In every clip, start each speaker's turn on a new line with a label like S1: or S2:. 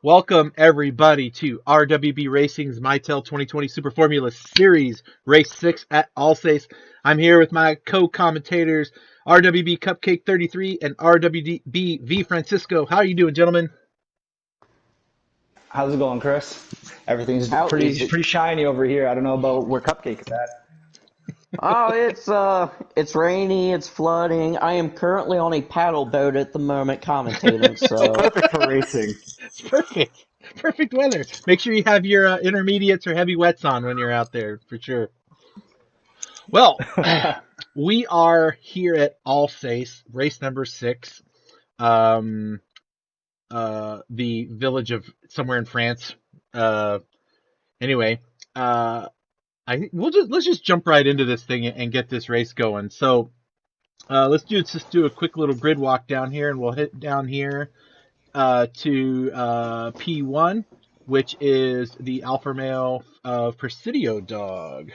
S1: Welcome everybody to RWB Racing's Mitel 2020 Super Formula Series Race 6 at Alsace. I'm here with my co-commentators RWB Cupcake 33 and RWB V Francisco. How are you doing, gentlemen?
S2: How's it going, Chris? Everything's
S3: How is it?
S2: pretty shiny over here. I don't know about where Cupcake is at.
S3: Oh, it's rainy, it's flooding. I am currently on a paddle boat at the moment commentating,
S2: So
S3: so
S2: perfect for racing.
S1: It's perfect. Perfect weather. Make sure you have your intermediates or heavy wets on when you're out there for sure. Well, we are here at Alsace, race number 6. Um, the village of somewhere in France. Uh, anyway, uh, let's just jump right into this thing and get this race going. So let's just do a quick little grid walk down here, and we'll hit down here to P1, which is the alpha male of Presidio Dog.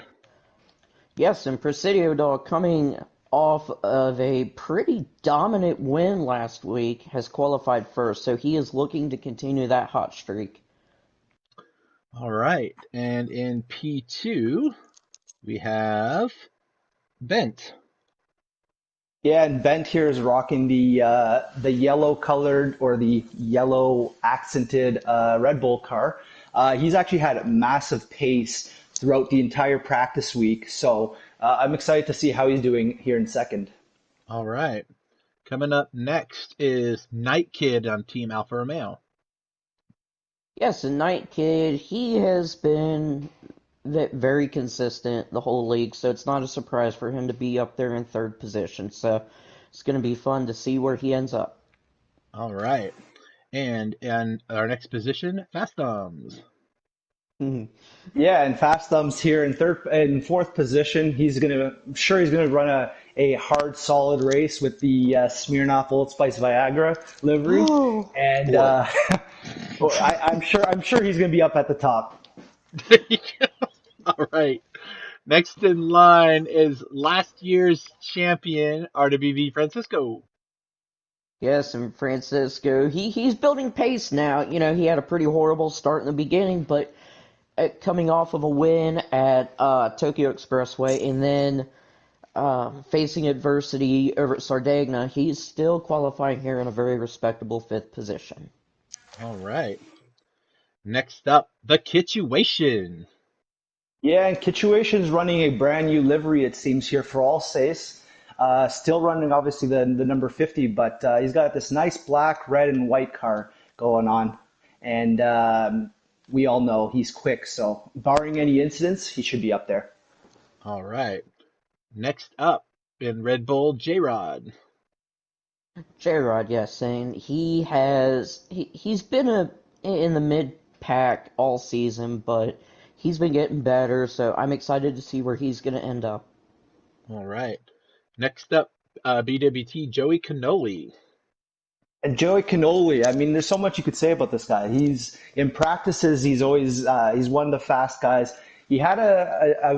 S3: yes, and Presidio Dog coming off of a pretty dominant win last week has qualified first, so he is looking to continue that hot streak.
S1: All right, and in P2 we have Bent.
S2: Yeah, and Bent here is rocking the yellow colored or the yellow accented Red Bull car. He's actually had massive pace throughout the entire practice week, so I'm excited to see how he's doing here in second.
S1: All right. Coming up next is Night Kid on Team Alfa Romeo.
S3: Yes, and Night Kid, he has been very consistent the whole league, so it's not a surprise for him to be up there in third position. So it's going to be fun to see where he ends up.
S1: All right. And in our next position, Fast Thumbs.
S2: Yeah, and Fast Thumbs here in fourth position. I'm sure he's gonna run a hard, solid race with the Smirnoff Old Spice Viagra livery,
S3: Oh
S2: and
S3: boy.
S2: well, I'm sure he's gonna be up at the top.
S1: There you go. All right. Next in line is last year's champion, RWB Francisco.
S3: Yes, and Francisco, he's building pace now. You know, he had a pretty horrible start in the beginning, but coming off of a win at Tokyo Expressway and then facing adversity over at Sardegna, he's still qualifying here in a very respectable fifth position.
S1: All right. Next up, the Kituation.
S2: Yeah, and Kituation's running a brand new livery, it seems, here for Alsace. Still running, obviously, the number 50, but he's got this nice black, red, and white car going on. And we all know he's quick, so barring any incidents, he should be up there.
S1: All right. Next up in Red Bull, J-Rod.
S3: J-Rod, yes, and he's been in the mid pack all season, but he's been getting better, so I'm excited to see where he's going to end up.
S1: All right. Next up, BWT, Joey Canoli.
S2: And Joey Canoli, I mean, there's so much you could say about this guy. He's in practices, he's one of the fast guys. He had a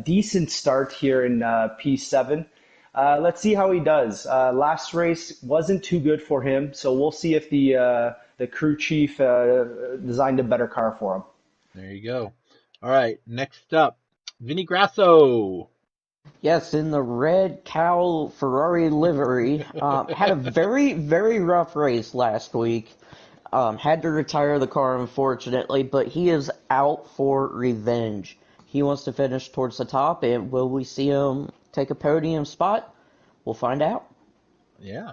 S2: decent start here in P7. Let's see how he does. Last race wasn't too good for him, so we'll see if the crew chief designed a better car for him.
S1: There you go. All right. Next up, Vinny Grasso.
S3: Yes, in the red cow Ferrari livery, had a very rough race last week. Had to retire the car, unfortunately, but he is out for revenge. He wants to finish towards the top, and will we see him take a podium spot? We'll find out.
S1: Yeah.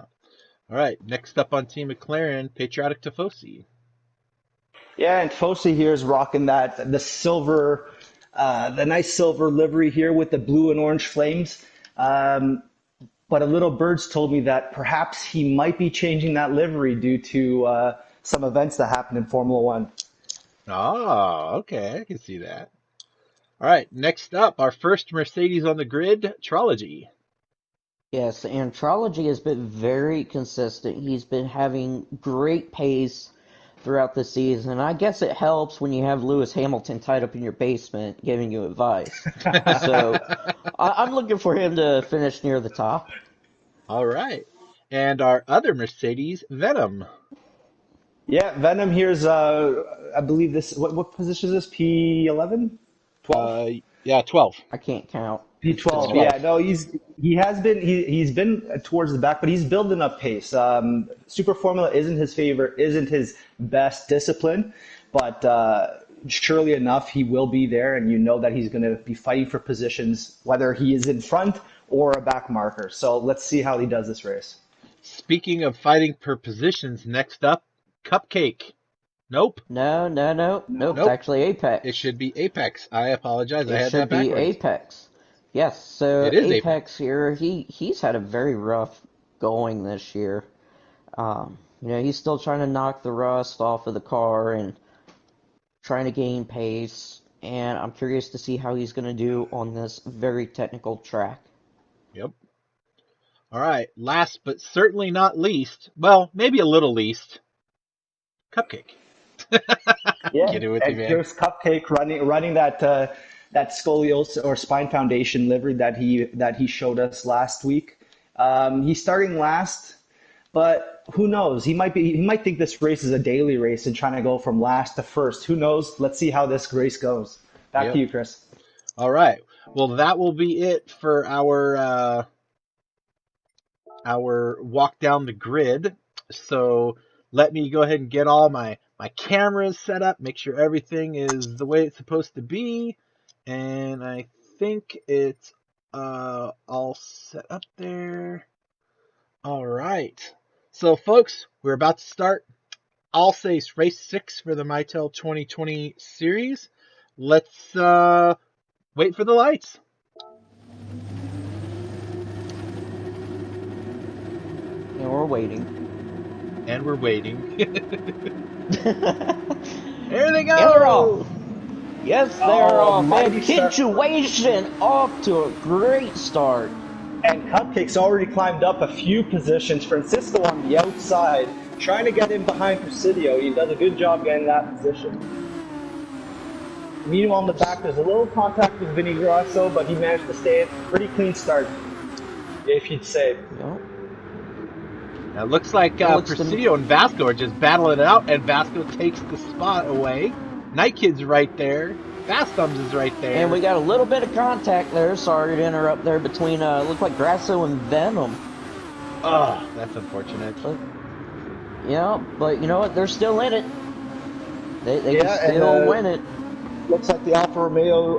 S1: All right. Next up on Team McLaren, Patriotic Tifosi.
S2: Yeah, and Fosse here is rocking the nice silver livery here with the blue and orange flames. Um, but a little bird's told me that perhaps he might be changing that livery due to some events that happened in Formula One.
S1: Oh, okay. I can see that. All right. Next up, our first Mercedes on the grid, Trology.
S3: Yes, Antrology has been very consistent. He's been having great pace throughout the season. I guess it helps when you have Lewis Hamilton tied up in your basement giving you advice. So I'm looking for him to finish near the top.
S1: All right. And our other Mercedes, Venom.
S2: Yeah, Venom here's I believe this what position is this? P11? 12?
S1: Yeah, 12.
S3: I can't count. It's
S2: P12. Yeah,
S1: 12.
S2: no, he's been towards the back, but he's building up pace. Super Formula isn't his best discipline, but surely enough, he will be there, and you know that he's going to be fighting for positions, whether he is in front or a back marker. So let's see how he does this race.
S1: Speaking of fighting for positions, next up, Cupcake. Nope.
S3: Nope. It's
S1: Nope.
S3: actually
S1: It
S3: Apex.
S1: should be Apex. I apologize. I
S3: It
S1: had that
S3: should be
S1: backwards.
S3: Apex. Yes, so
S1: It is
S3: Apex
S1: Apex.
S3: here, he's had a very rough going this year. He's still trying to knock the rust off of the car and trying to gain pace, and I'm curious to see how he's going to do on this very technical track.
S1: Yep. All right. Last but certainly not least, well, maybe a little least, Cupcake.
S2: Yeah,
S1: Get it with you,
S2: and
S1: man.
S2: here's Cupcake running that scoliosis or spine foundation livery that he showed us last week. He's starting last, but who knows? He might think this race is a daily race and trying to go from last to first. Who knows? Let's see how this race goes. Back to
S1: Yep.
S2: you, Chris.
S1: All right. Well, that will be it for our walk down the grid. So let me go ahead and get all my cameras set up, make sure everything is the way it's supposed to be, and I think it's all set up there. All right. So folks, we're about to start Alsace Race 6 for the Mitel 2020 series. Let's wait for the lights.
S3: And we're waiting.
S1: And we're waiting.
S3: And
S1: There they
S3: they're off.
S1: go!
S3: Yes, they're
S2: Oh,
S3: off. And
S2: mighty start.
S3: Situation off to a great start.
S2: And Cupcake's already climbed up a few positions. Francisco on the outside, trying to get in behind Presidio. He does a good job getting that position. Meanwhile, on the back, there's a little contact with Vinny Grasso, but he managed to stay in. Pretty clean start, if you'd say.
S3: Yep.
S1: Now it looks like
S3: It looks to
S1: Presidio and Vasco are just battling it out, and Vasco takes the spot away. Night Kid's right there. Fast Thumbs is right there.
S3: And we got a little bit of contact there. Sorry to interrupt there between look like Grasso and Venom.
S1: Oh, that's unfortunate.
S3: But you know what? They're still in it. They
S2: Yeah,
S3: can still win it.
S2: Looks like the Alfa Romeo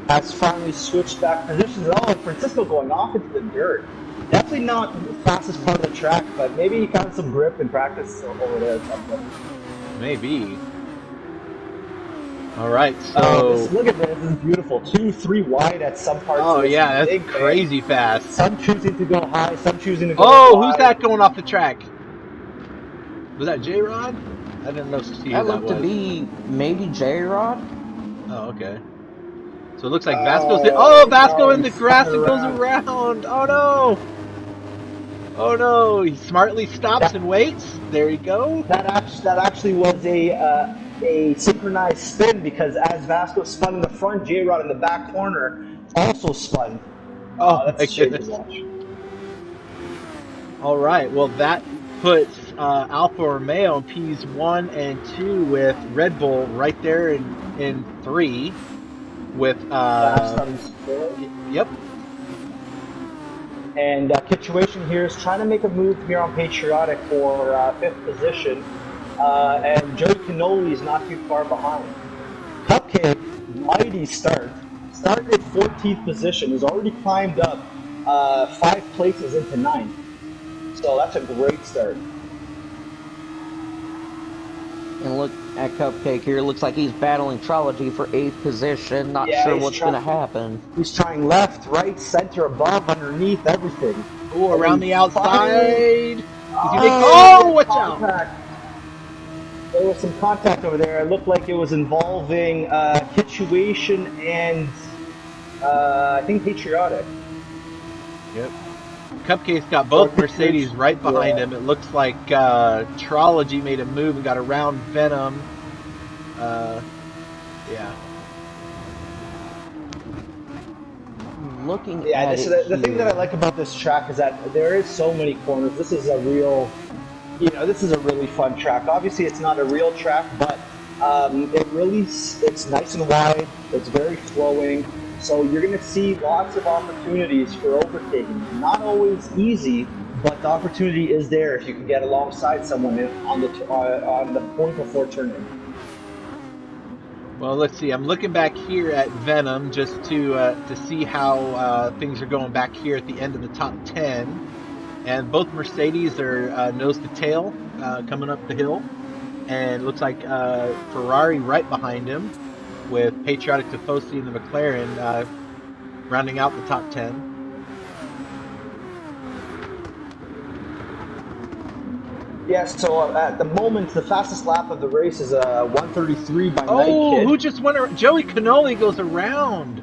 S2: has finally switched back positions. Oh, and Francisco going off into the dirt. Definitely not the fastest part of the track, but maybe he got some grip in practice over there or something.
S1: Maybe. All right, so
S2: Look at this. This is beautiful. 2-3 wide at some parts.
S1: oh
S2: of this
S1: yeah, that's
S2: big
S1: crazy
S2: thing.
S1: fast.
S2: Some choosing to go high, some choosing to go
S1: Oh,
S2: wide.
S1: who's that going off the track? Was that J-Rod? I didn't know see who
S3: That
S1: that
S3: looked to
S1: was.
S3: be maybe J-Rod.
S1: Oh, okay. So it looks like Vasco's there. Oh, Vasco in the
S2: he's
S1: grass
S2: spun
S1: and goes around. Oh no! Oh no! He smartly stops and waits. There you go.
S2: That actually was a synchronized spin because as Vasco spun in the front, J-Rod in the back corner also spun.
S1: Oh
S2: That's
S1: my
S2: a shame to
S1: goodness.
S2: watch.
S1: All right. Well, that puts Alfa Romeo in Ps1 and 2 with Red Bull right there in 3 with yep.
S2: And Situation here is trying to make a move here on Patriotic for 5th position. And Joey Cannoli is not too far behind. Cupcake, mighty start. Started at 14th position, has already climbed up 5 places into 9th. So that's a great start.
S3: And look at Cupcake here. Looks like he's battling Trology for 8th position. Not sure what's going to happen.
S2: He's trying left, right, center, above, underneath, everything.
S1: Oh, around the outside.
S2: Oh,
S1: watch
S2: contact.
S1: out.
S2: There was some contact over there. It looked like it was involving Situation and I think Patriotic.
S1: Yep. Cupcake's got both Mercedes right behind him. It looks like Trology made a move and got around Venom. Yeah.
S3: Looking at
S2: the thing that I like about this track is that there is so many corners. This is a real This is a really fun track. Obviously, it's not a real track, but it's nice and wide. It's very flowing. So you're going to see lots of opportunities for overtaking. Not always easy, but the opportunity is there if you can get alongside someone on the point before turning.
S1: Well, let's see. I'm looking back here at Venom just to see how things are going back here at the end of the top 10. And both Mercedes are nose to tail coming up the hill. And it looks like Ferrari right behind him with Patriotic Tifosi and the McLaren rounding out the top 10.
S2: Yes, so at the moment, the fastest lap of the race is 133 by Night
S1: Oh,
S2: Kid.
S1: who just went around? Joey Canoli goes around.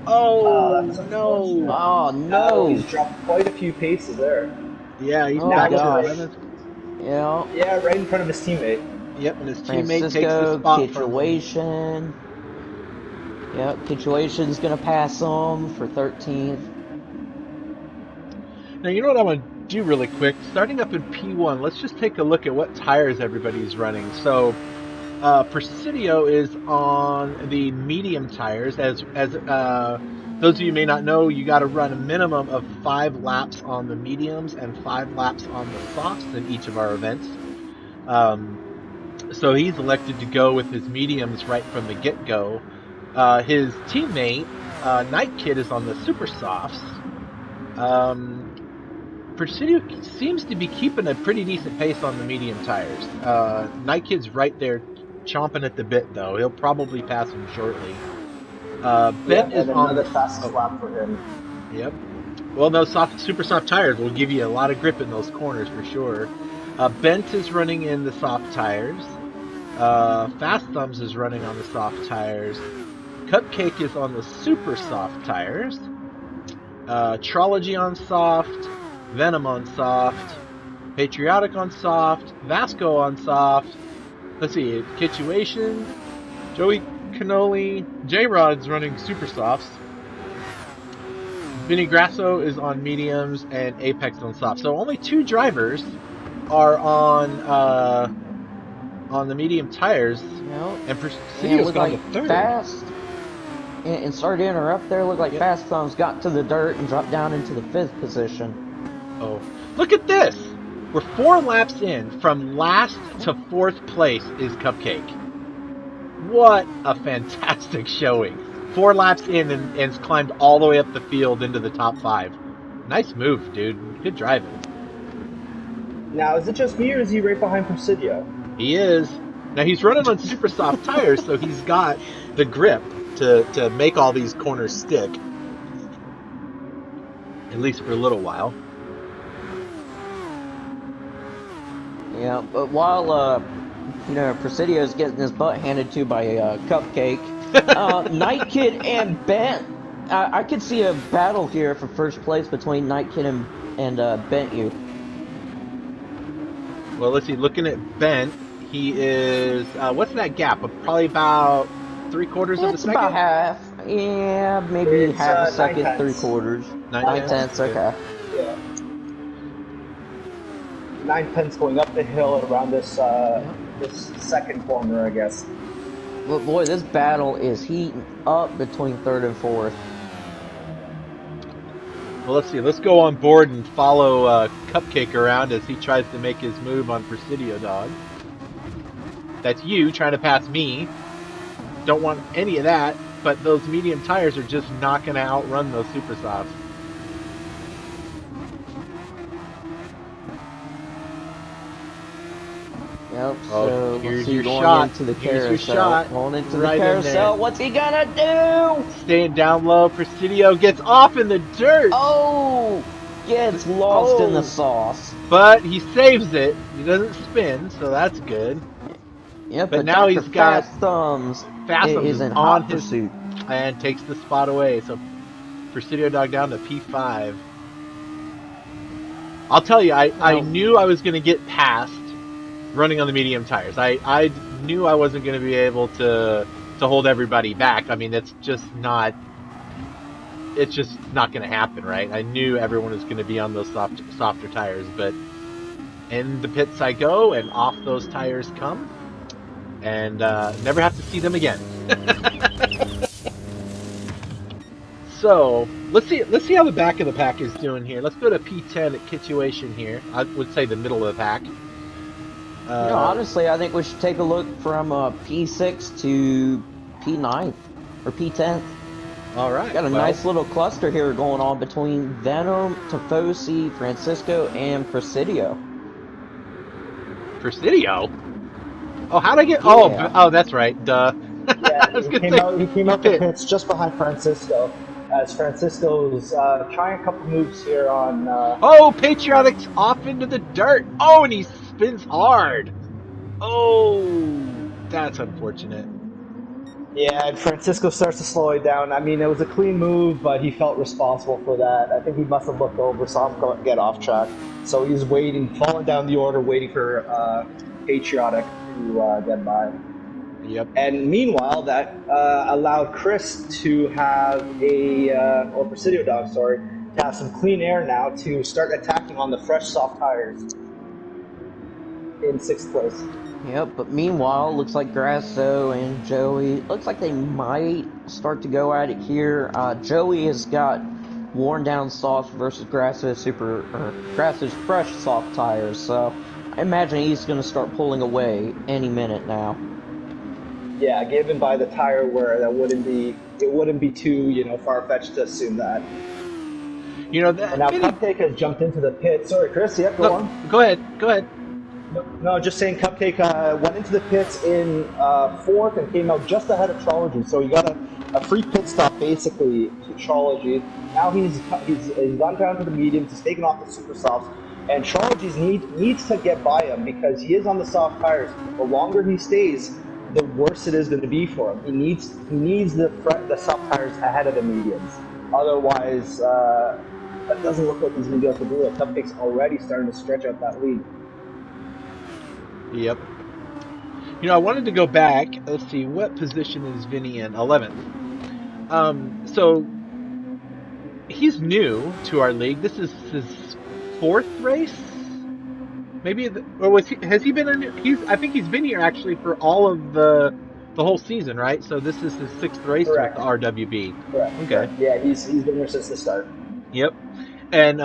S1: Oh,
S2: That's
S1: no.
S2: unfortunate.
S3: Oh no!
S2: He's dropped quite a few paces there.
S1: Yeah, he's
S3: Oh
S1: back to
S3: gosh!
S1: 11th.
S3: Yeah,
S2: Right in front of his teammate.
S1: Yep, and his teammate takes the
S3: Francisco,
S1: spot from him.
S3: Kitchuation. Yep, Kitchuation's gonna pass him for 13th.
S1: Now, you know what I'm going to do really quick? Starting up in P1, let's just take a look at what tires everybody's running. So, Presidio is on the medium tires. As those of you may not know, you got to run a minimum of 5 laps on the mediums and 5 laps on the softs in each of our events. So he's elected to go with his mediums right from the get-go. His teammate, Night Kid, is on the super softs. Presidio seems to be keeping a pretty decent pace on the medium tires. Night Kid's right there chomping at the bit, though. He'll probably pass him shortly. Bent is
S2: and
S1: on
S2: another
S1: the...
S2: fastest
S1: Oh,
S2: lap for him.
S1: yep. Well, those super soft tires will give you a lot of grip in those corners for sure. Bent is running in the soft tires. Fast Thumbs is running on the soft tires. Cupcake is on the super soft tires. Trology on soft. Venom on soft. Patriotic on soft. Vasco on soft. Let's see. Kitchuation. Joey Canoli. J-Rod's running super softs. Vinny Grasso is on mediums and Apex on soft. So only 2 drivers are on the medium tires.
S3: Yep.
S1: And
S3: And
S1: Presidio's
S3: look
S1: gone
S3: like
S1: to 3rd.
S3: Fast. And sorry to interrupt there. Look like Fast Thumbs got to the dirt and dropped down into the 5th position.
S1: Oh, look at this! We're 4 laps in. From last to 4th place is Cupcake. What a fantastic showing. 4 laps in and it's climbed all the way up the field into the top 5. Nice move, dude. Good driving.
S2: Now, is it just me or is he right behind Presidio?
S1: He is. Now he's running on super soft tires, so he's got the grip to make all these corners stick. At least for a little while.
S3: Yeah, but while Presidio's getting his butt handed to by Cupcake, Night Kid and Bent, I could see a battle here for first place between Night Kid and Bent You.
S1: Well, let's see. Looking at Bent, he is what's that gap? Probably about 3/4 of a
S3: It's
S1: second.
S3: about half. Yeah, maybe
S2: It's,
S3: half a
S2: 9
S3: second,
S2: tenths.
S3: 3/4.
S1: 9
S3: 9 tenths,
S1: Okay.
S3: okay.
S2: Yeah. 9 tenths going up the hill around this second corner, I guess.
S3: But boy, this battle is heating up between 3rd and 4th.
S1: Well, let's see. Let's go on board and follow Cupcake around as he tries to make his move on Presidio Dog. That's you trying to pass me. Don't want any of that, but those medium tires are just not going to outrun those super softs.
S3: Yep,
S1: Oh,
S3: so
S1: here's
S3: let's see,
S1: your
S3: going
S1: shot.
S3: into the
S1: Here's your
S3: carousel.
S1: shot.
S3: Going into
S1: Right
S3: the
S1: in there.
S3: carousel. What's he gonna do?
S1: Staying down low. Presidio gets off in the dirt.
S3: Oh! Gets lost in
S1: Oh.
S3: the sauce.
S1: But he saves it. He doesn't spin, so that's good.
S3: Yep,
S1: But
S3: but
S1: now
S3: Dr.
S1: he's got
S3: Fast Thumbs
S1: Fast Thumbs
S3: is in
S1: on
S3: hot
S1: his
S3: pursuit.
S1: and takes the spot away. So Presidio Dog down to P5. I'll tell you, I knew I was going to get past running on the medium tires. I knew I wasn't going to be able to hold everybody back. I mean, it's just not going to happen, right? I knew everyone was going to be on those softer tires, but in the pits I go, and off those tires come, and never have to see them again. So let's see how the back of the pack is doing here. Let's go to P10 at Kittuation here. I would say the middle of the pack.
S3: Honestly, I think we should take a look from P6 to P9 or P10th.
S1: All right.
S3: Got a nice little cluster here going on between Venom, Tifosi, Francisco, and Presidio.
S1: Presidio? Oh, how'd I get?
S3: Yeah.
S1: Oh, that's right. Duh.
S2: Yeah, he came out the pits just behind Francisco, as Francisco's trying a couple moves here on.
S1: Oh, Patriotic's off into the dirt. Oh, and he spins hard. Oh, that's unfortunate.
S2: Yeah, and Francisco starts to slow it down. I mean, it was a clean move, but he felt responsible for that. I think he must have looked over, saw him get off track. So he's waiting, falling down the order, waiting for Patriotic to get by.
S1: Yep.
S2: And meanwhile, that allowed Chris to have or Presidio Dog, sorry, to have some clean air now to start attacking on the fresh, soft tires in 6th place.
S3: Yep, but meanwhile, looks like Grasso and Joey, looks like they might start to go at it here. Joey has got worn down soft versus Grasso's Grasso's fresh soft tires, so I imagine he's going to start pulling away any minute now.
S2: Yeah, given by the tire wear, it wouldn't be too far-fetched to assume that.
S1: That.
S2: And now Cupcake has jumped into the pit. Sorry, Chris. Yeah, go on.
S1: Go ahead.
S2: No, just saying Cupcake went into the pits in 4th and came out just ahead of Trology. So he got a free pit stop basically to Trology. Now he's gone down to the mediums. He's taken off the super softs. And Trology needs to get by him because he is on the soft tires. The longer he stays, the worse it is going to be for him. He needs the soft tires ahead of the mediums. Otherwise, that doesn't look like he's going to be able to do it. Cupcake's already starting to stretch out that lead.
S1: Yep. I wanted to go back. Let's see, what position is Vinny in? 11th. So he's new to our league. This is his 4th race. Maybe, or has he been in? I think he's been here actually for all of the whole season, right? So this is his 6th race
S2: Correct.
S1: with the RWB.
S2: Correct.
S1: Okay.
S2: Correct. Yeah, he's been here since the start.
S1: Yep. And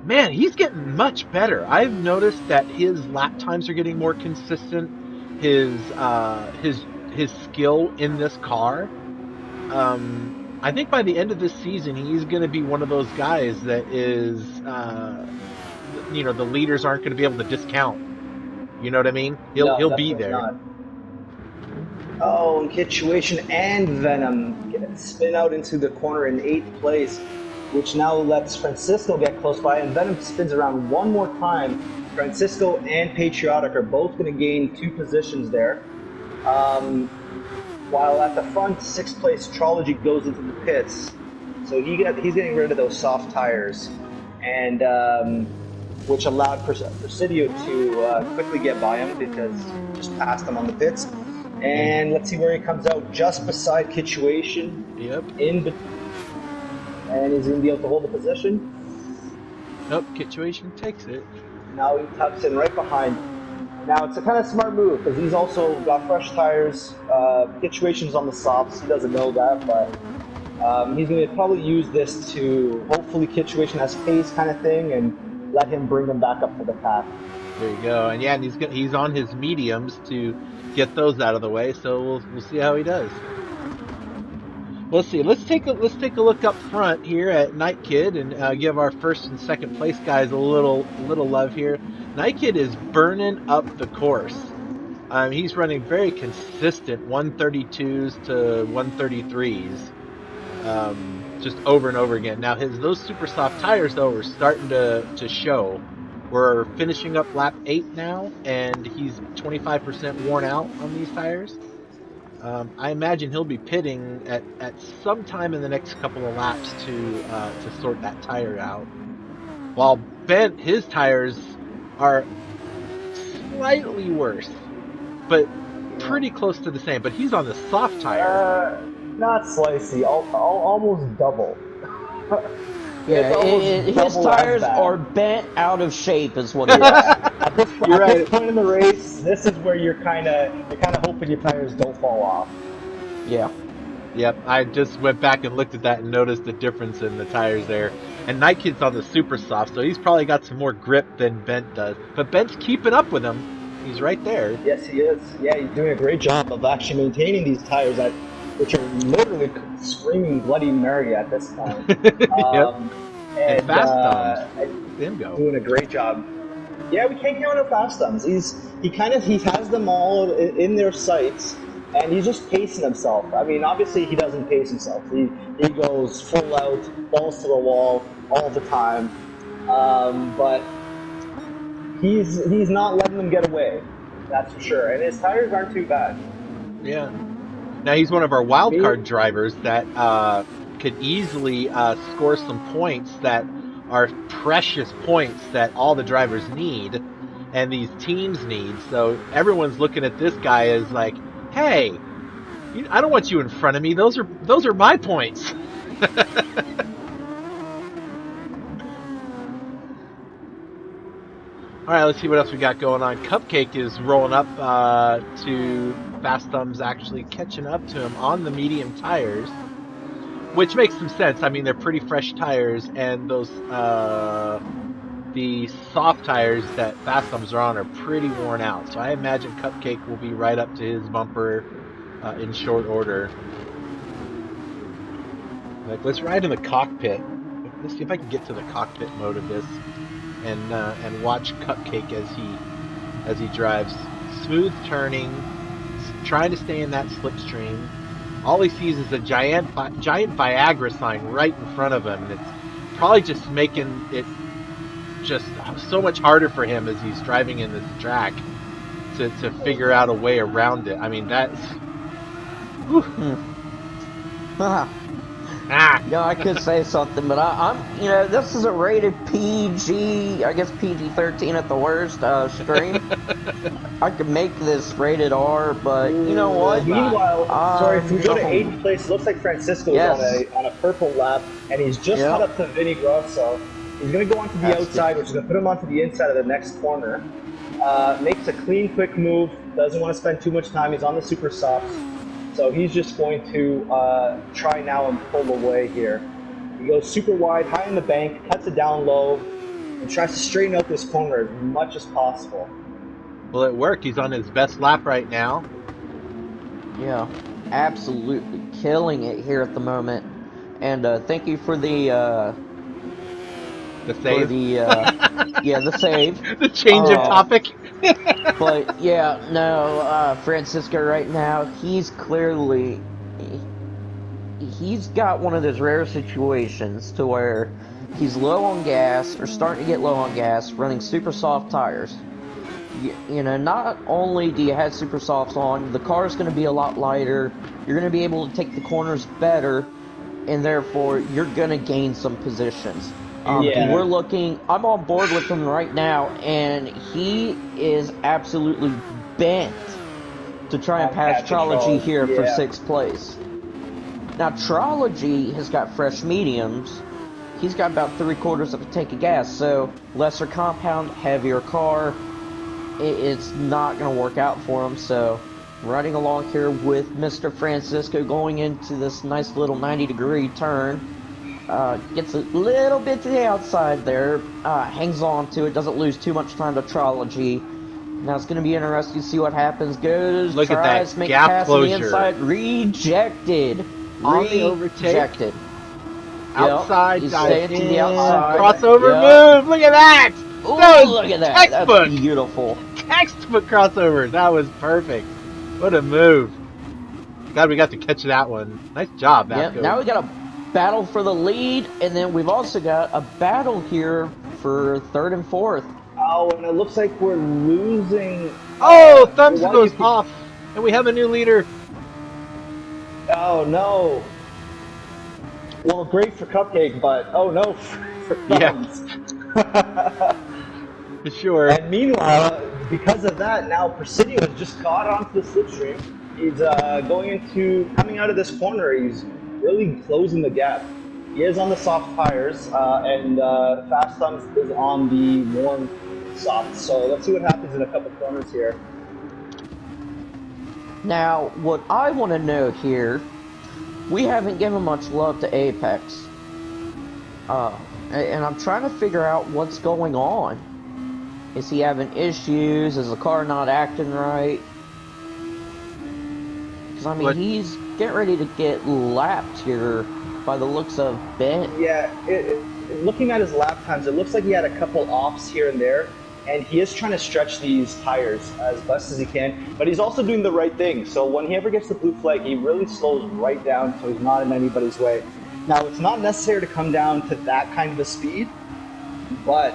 S1: man, he's getting much better. I've noticed that his lap times are getting more consistent. His skill in this car. I think by the end of this season, he's going to be one of those guys that is, the leaders aren't going to be able to discount. You know what I mean? He'll be there.
S2: Not. Oh, and Kittuation and Venom spin out into the corner in 8th place, which now lets Francisco get close by, and Venom spins around one more time. Francisco and Patriotic are both going to gain 2 positions there. While at the front, 6th place, Trology goes into the pits. So he's getting rid of those soft tires, and which allowed Presidio to quickly get by him because he just passed him on the pits. And let's see where he comes out, just beside Kittuation.
S1: Yep.
S2: And he's going to be able to hold the position.
S1: Nope, Kittuation takes it.
S2: Now he tucks in right behind. Now it's a kind of smart move because he's also got fresh tires. Kittuation's on the softs. He doesn't know that, but he's going to probably use this to hopefully Kittuation has pace kind of thing and let him bring him back up to the pack.
S1: There you go. And yeah, and he's on his mediums to get those out of the way. So we'll see how he does. Let's see. Let's take a look up front here at Night Kid and give our 1st and 2nd place guys a little love here. Night Kid is burning up the course. He's running very consistent 132s to 133s, just over and over again. Now those super soft tires though are starting to show. We're finishing up lap 8 now, and he's 25% worn out on these tires. I imagine he'll be pitting at some time in the next couple of laps to sort that tire out. While Bent, his tires are slightly worse, but pretty close to the same. But he's on the soft tire.
S2: Not slicey, almost double.
S3: Yeah,
S2: It's almost
S3: his
S2: double as
S3: tires are
S2: bad.
S3: bent out of shape, is what it is.
S2: Yeah.
S1: You're
S2: At this
S1: right.
S2: point in the race, this is where you're kind of hoping your tires don't fall off.
S3: Yeah.
S1: Yep, I just went back and looked at that and noticed the difference in the tires there. And Night Kid's on the super soft, so he's probably got some more grip than Bent does. But Bent's keeping up with him. He's right there.
S2: Yes, he is. Yeah, he's doing a great job of actually maintaining these tires which are literally screaming Bloody Mary at this point.
S1: Yep.
S2: Um,
S1: And
S2: and
S1: fast thumbs. Look at him go.
S2: doing a great job. Yeah, we can't count on fast thumbs. He has them all in their sights, and he's just pacing himself. I mean, obviously he doesn't pace himself. He goes full out, balls to the wall all the time. But he's not letting them get away. That's for sure. And his tires aren't too bad.
S1: Yeah. Now he's one of our wild
S2: Me,
S1: card drivers that could easily score some points that are precious points that all the drivers need and these teams need. So everyone's looking at this guy as like, hey, I don't want you in front of me. Those are my points. All right, let's see what else we got going on. Cupcake is rolling up to Fast Thumbs actually catching up to him on the medium tires, which makes some sense. I mean, they're pretty fresh tires, and those the soft tires that Fast Thumbs are on are pretty worn out. So I imagine Cupcake will be right up to his bumper in short order. Like, let's ride in the cockpit. Let's see if I can get to the cockpit mode of this and watch Cupcake as he drives. Smooth turning, trying to stay in that slipstream. All he sees is a giant Viagra sign right in front of him, and it's probably just making it just so much harder for him as he's driving in this track to figure out a way around it. I mean, that's...
S3: Yeah, I could say something, but I'm, this is a rated PG, I guess PG-13 at the worst, stream. I could make this rated R, but you know what?
S2: Meanwhile, sorry, if we go to
S3: Oh.
S2: 8th place, it looks like Francisco's
S3: Yes.
S2: on a purple lap, and he's just caught up to Vinny Grosso. He's going to go onto the outside, which is going to put him onto the inside of the next corner. Makes a clean, quick move. Doesn't want to spend too much time. He's on the super softs. So he's just going to try now and pull away here. He goes super wide, high in the bank, cuts it down low, and tries to straighten out this corner as much as possible.
S1: Well, it worked. He's on his best lap right now.
S3: Yeah, absolutely killing it here at the moment. And thank you for the
S1: save.
S3: The save.
S1: The change of topic.
S3: But yeah, no, Francisco right now, he's got one of those rare situations to where he's low on gas, or starting to get low on gas, running super soft tires. Not only do you have super softs on, the car is going to be a lot lighter, you're going to be able to take the corners better, and therefore you're going to gain some positions. I'm on board with him right now, and he is absolutely bent to try and pass Trology here for 6th place. Now, Trology has got fresh mediums. He's got about 3/4 of a tank of gas, so lesser compound, heavier car. It's not going to work out for him, so riding along here with Mr. Francisco going into this nice little 90-degree turn. Gets a little bit to the outside there, hangs on to it, doesn't lose too much time to Trology. Now it's going to be interesting to see what happens.
S1: Look at that
S3: Tries, make
S1: gap
S3: pass
S1: closure.
S3: on the inside, rejected.
S1: On the overtake.
S3: Rejected.
S1: Outside,
S3: he's
S1: dive
S3: staying to the outside.
S1: Crossover move. Look at that.
S3: Ooh, look at that.
S1: Textbook.
S3: That's beautiful.
S1: Textbook crossover. That was perfect. What a move. God, we got to catch that one. Nice job, Vasco.
S3: Yep, now we got a battle for the lead, and then we've also got a battle here for 3rd and 4th.
S2: Oh, and it looks like we're losing.
S1: Oh, Thumbs goes off, and we have a new leader.
S2: Oh no. Well, great for Cupcake, but oh no for Thumbs.
S1: For sure.
S2: And meanwhile, because of that, now Presidio has just got onto the slipstream. He's coming out of this corner. He's really closing the gap. He is on the soft tires, and Fast Thumbs is on the warm soft. So let's see what happens in a couple corners here.
S3: Now, what I want to note here, we haven't given much love to Apex. And I'm trying to figure out what's going on. Is he having issues? Is the car not acting right? Because, I mean, he's getting ready to get lapped here by the looks of Ben.
S2: Yeah, looking at his lap times, it looks like he had a couple offs here and there, and he is trying to stretch these tires as best as he can, but he's also doing the right thing. So when he ever gets the blue flag, he really slows right down so he's not in anybody's way. Now, it's not necessary to come down to that kind of a speed, but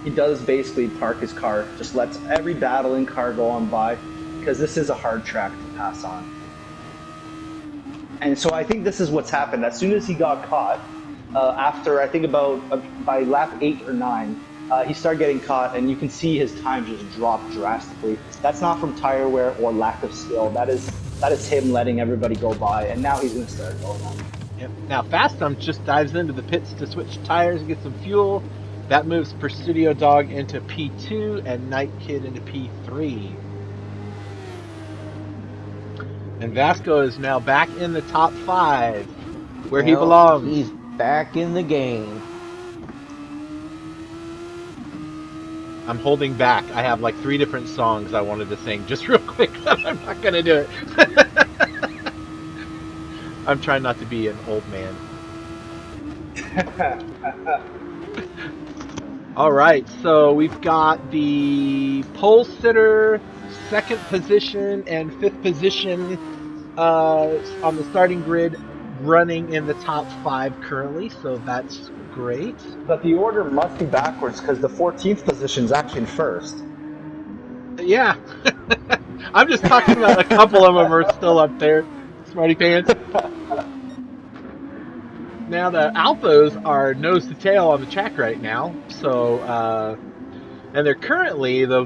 S2: he does basically park his car, just lets every battling car go on by, because this is a hard track to pass on. And so I think this is what's happened. As soon as he got caught, after I think about by lap 8 or 9, he started getting caught, and you can see his time just drop drastically. That's not from tire wear or lack of skill. That is him letting everybody go by, and now he's going to start going on.
S1: Yep. Now Fast Thumbs just dives into the pits to switch tires and get some fuel. That moves Presidio Dog into P2 and Night Kid into P3. And Vasco is now back in the top 5, where he belongs.
S3: He's back in the game.
S1: I'm holding back. I have like 3 different songs I wanted to sing just real quick. I'm not going to do it. I'm trying not to be an old man. All right, so we've got the pole sitter, 2nd position and 5th position on the starting grid, running in the top 5 currently, so that's great.
S2: But the order must be backwards because the 14th position is actually in 1st.
S1: Yeah. I'm just talking about a couple of them are still up there, smarty pants. Now the Alphas are nose to tail on the track right now, so and they're currently the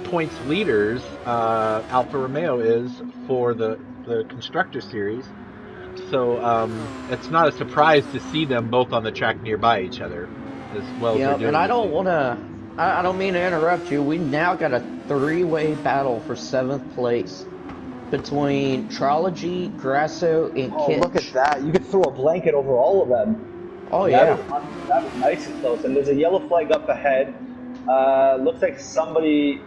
S1: points leaders. Alfa Romeo is for the constructor series, so it's not a surprise to see them both on the track nearby each other as well.
S3: Yeah,
S1: as they're doing.
S3: And I don't mean to interrupt you. We now got a 3-way battle for 7th place between Trilogy, Grasso, and Kitch.
S2: Look at that. You could throw a blanket over all of them.
S3: Oh, yeah.
S2: That was nice and close. And there's a yellow flag up ahead. Looks like somebody...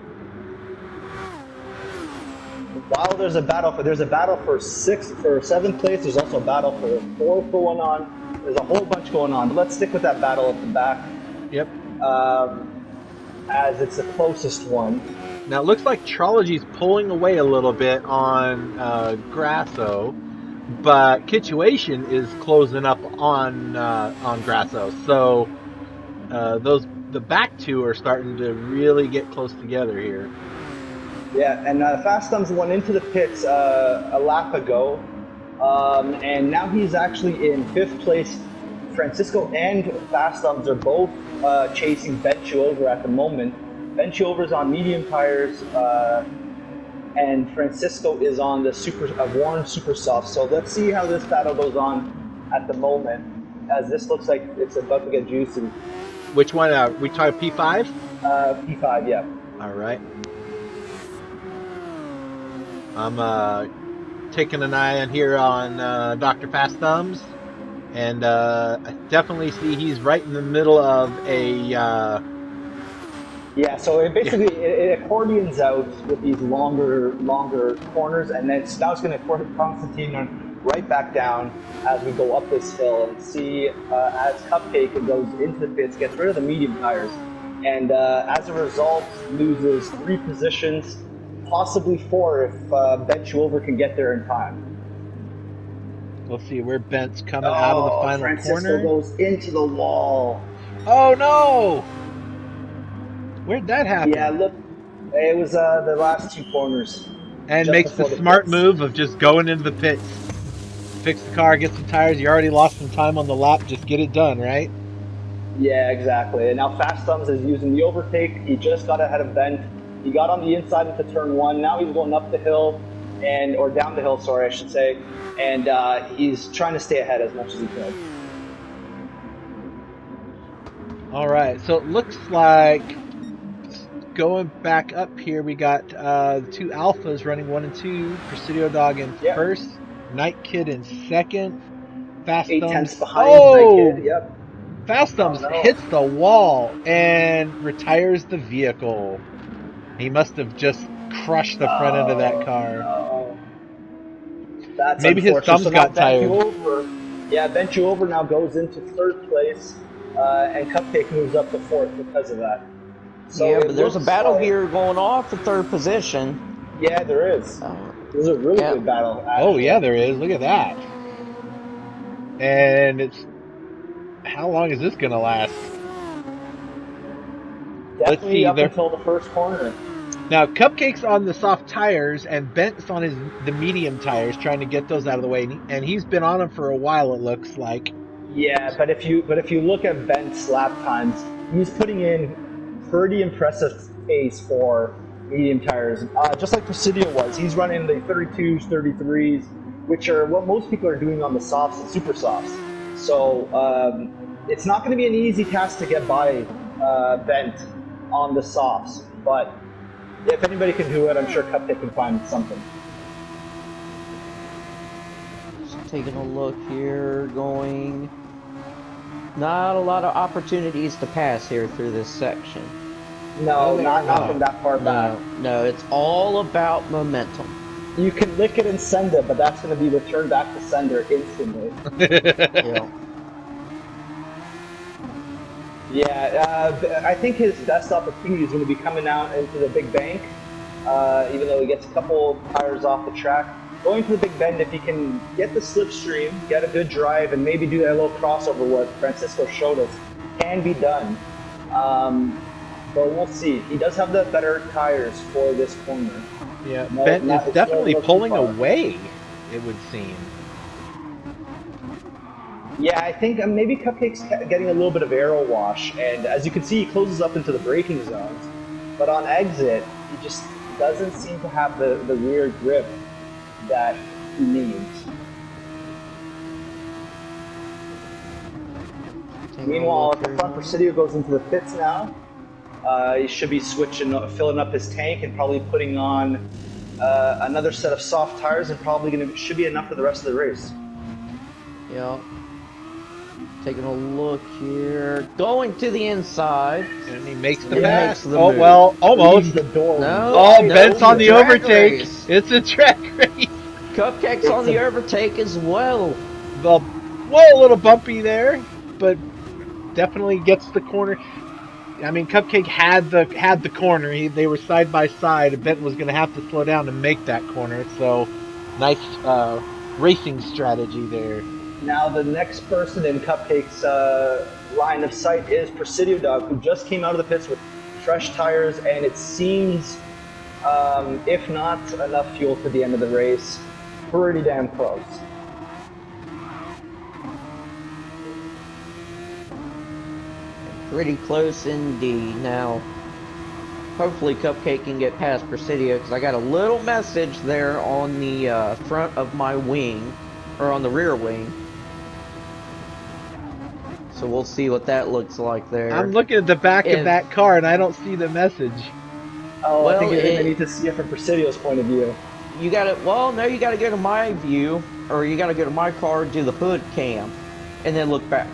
S2: While there's a battle for 7th place, there's also a battle for 4th going on. There's a whole bunch going on. But let's stick with that battle at the back.
S1: Yep.
S2: As it's the closest one.
S1: Now it looks like Trilogy's pulling away a little bit on Grasso, but Kitchuation is closing up on Grasso. So the back 2 are starting to really get close together here.
S2: Yeah, and Fast Thumbs went into the pits a lap ago, and now he's actually in 5th place. Francisco and Fast Thumbs are both chasing Ben Chuover at the moment. Ben Chuover's on medium tires, and Francisco is on the worn super soft. So let's see how this battle goes on at the moment, as this looks like it's about to get juicy.
S1: Which one? We try P5?
S2: P5, yeah.
S1: All right. I'm taking an eye on here on Dr. Fast Thumbs, and I definitely see he's right in the middle of a...
S2: Yeah, so it basically it accordions out with these longer corners, and then now it's going to Constantine right back down as we go up this hill, and see as Cupcake goes into the pits, gets rid of the medium tires, and as a result loses 3 positions, possibly 4 if Ben Chuover can get there in time.
S1: We'll see where Bent's coming out of the final
S2: Francisco
S1: corner.
S2: Goes into the wall.
S1: Oh no! Where'd that happen?
S2: Yeah, look, it was the last 2 corners.
S1: And makes the smart move of just going into the pits. Fix the car, get some tires. You already lost some time on the lap. Just get it done, right?
S2: Yeah, exactly. And now Fast Thumbs is using the overtake. He just got ahead of Bent. He got on the inside into turn 1. Now he's going up the hill, or down the hill, sorry, I should say. And he's trying to stay ahead as much as he can.
S1: All right, so it looks like going back up here, we got the two alphas running 1 and 2. Presidio Dog in
S2: Yep.
S1: first, Night Kid in second. Fast
S2: 8 tenths
S1: Thumbs.
S2: behind Night Kid.
S1: Oh,
S2: Yep.
S1: Fast
S2: Oh
S1: Thumbs
S2: no.
S1: hits the wall and retires the vehicle. He must have just crushed the front end of that
S2: Oh
S1: car.
S2: no. That's
S1: Maybe his
S2: unfortunate. So
S1: thumbs
S2: now
S1: got
S2: Bent You
S1: tired.
S2: Over, yeah, Bent You Over now goes into third place, and Cupcake moves up to fourth because of that. So
S3: Yeah,
S2: it
S3: but there's a
S2: looks
S3: battle
S2: like,
S3: here going on for third position.
S2: yeah, there is.
S3: Uh,
S2: This is a really
S3: yeah,
S2: good battle,
S1: Oh,
S2: actually.
S1: yeah, there is. Look at that. And it's. How long is this going to last? Let's
S2: Definitely
S1: see.
S2: up
S1: There.
S2: until the first corner.
S1: Now, Cupcake's on the soft tires, and Bent's on the medium tires, trying to get those out of the way. And he's been on them for a while, it looks like.
S2: Yeah, but if you look at Bent's lap times, he's putting in pretty impressive pace for medium tires. Just like Presidio was, he's running the 32s, 33s, which are what most people are doing on the softs and super softs. So it's not going to be an easy task to get by Bent on the softs, but if anybody can do it, I'm sure Cupcake can find something.
S3: just taking a look here, going. Not a lot of opportunities to pass here through this section.
S2: No,
S1: No,
S2: not from that far back.
S3: No, it's all about momentum.
S2: You can lick it and send it, but that's going to be returned back to sender instantly.
S3: Yeah.
S2: Yeah, I think his best opportunity is going to be coming out into the big bank, even though he gets a couple tires off the track. Going to the big bend, if he can get the slipstream, get a good drive, and maybe do that little crossover what Francisco showed us, can be done. But we'll see. He does have the better tires for this corner.
S1: Yeah,
S2: No,
S1: Bent
S2: not-
S1: is
S2: it's
S1: definitely
S2: not too
S1: pulling
S2: far.
S1: away, it would seem.
S2: Yeah, I think maybe Cupcake's getting a little bit of aero wash, and as you can see, he closes up into the braking zones. But on exit, he just doesn't seem to have the rear grip that he needs.
S3: Taking a
S2: Meanwhile,
S3: look
S2: at the
S3: here.
S2: front, Presidio goes into the pits now. He should be filling up his tank, and probably putting on another set of soft tires, and probably should be enough for the rest of the race.
S3: Yeah. Taking a look here. Going to the inside.
S1: And he makes the
S3: He
S1: pass.
S3: makes the
S1: Oh,
S3: move.
S1: well, almost.
S2: Leaves the door
S3: No,
S1: Oh,
S2: wide
S1: Bent's
S2: open.
S1: on the
S3: drag
S1: overtake.
S3: race.
S1: It's a track race.
S3: Cupcake's on the overtake as well.
S1: Well, a little bumpy there, but definitely gets the corner. I mean, Cupcake had the corner. They were side by side. Bent was going to have to slow down to make that corner. So, nice racing strategy there.
S2: Now the next person in Cupcake's line of sight is Presidio Dog, who just came out of the pits with fresh tires, and it seems, if not enough fuel for the end of the race, pretty damn close.
S3: Pretty close indeed. Now, hopefully Cupcake can get past Presidio, because I got a little message there on the front of my wing, or on the rear wing. So we'll see what that looks like there.
S1: I'm looking at the back of that car, and I don't see the message.
S2: Oh,
S3: Well,
S2: I think they need to see it from Presidio's point of view.
S3: You gotta, well, no, you gotta go to my view, or you gotta go to my car, do the hood cam, and then look back.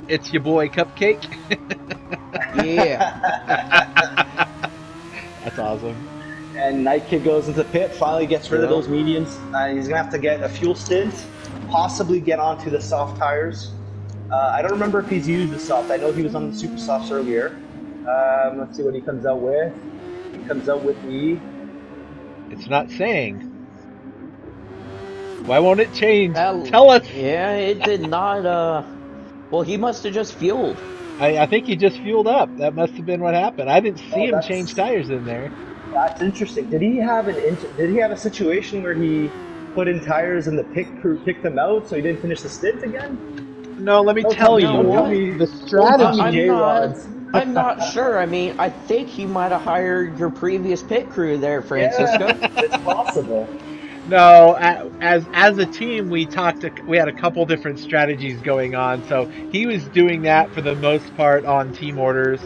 S1: It's your boy Cupcake.
S3: Yeah.
S1: That's awesome.
S2: And Night Kid goes into the pit, finally gets rid of those mediums. He's going to have to get a fuel stint, possibly get onto the soft tires. I don't remember if he's used the soft. I know he was on the super softs earlier. Let's see what he comes out with. He comes out with the...
S1: It's not saying. Why won't it change?
S3: That-
S1: Tell us.
S3: Yeah, it did not, well, he must have just fueled.
S1: I think he just fueled up. That must have been what happened. I didn't see him
S2: that's-
S1: change tires in there.
S2: That's interesting. Did he have a situation where he put in tires and the pit crew kicked him out, so he didn't finish the stint again?
S1: No, let me
S2: Don't
S1: tell
S2: tell
S1: you.
S2: me.
S1: The
S2: Don't
S1: strategy.
S2: tell me J-Rods.
S3: I'm not sure. I mean, I think he might have hired your previous pit crew there, Francisco.
S2: Yeah, it's possible.
S1: No, as a team, we had a couple different strategies going on. So he was doing that for the most part on team orders.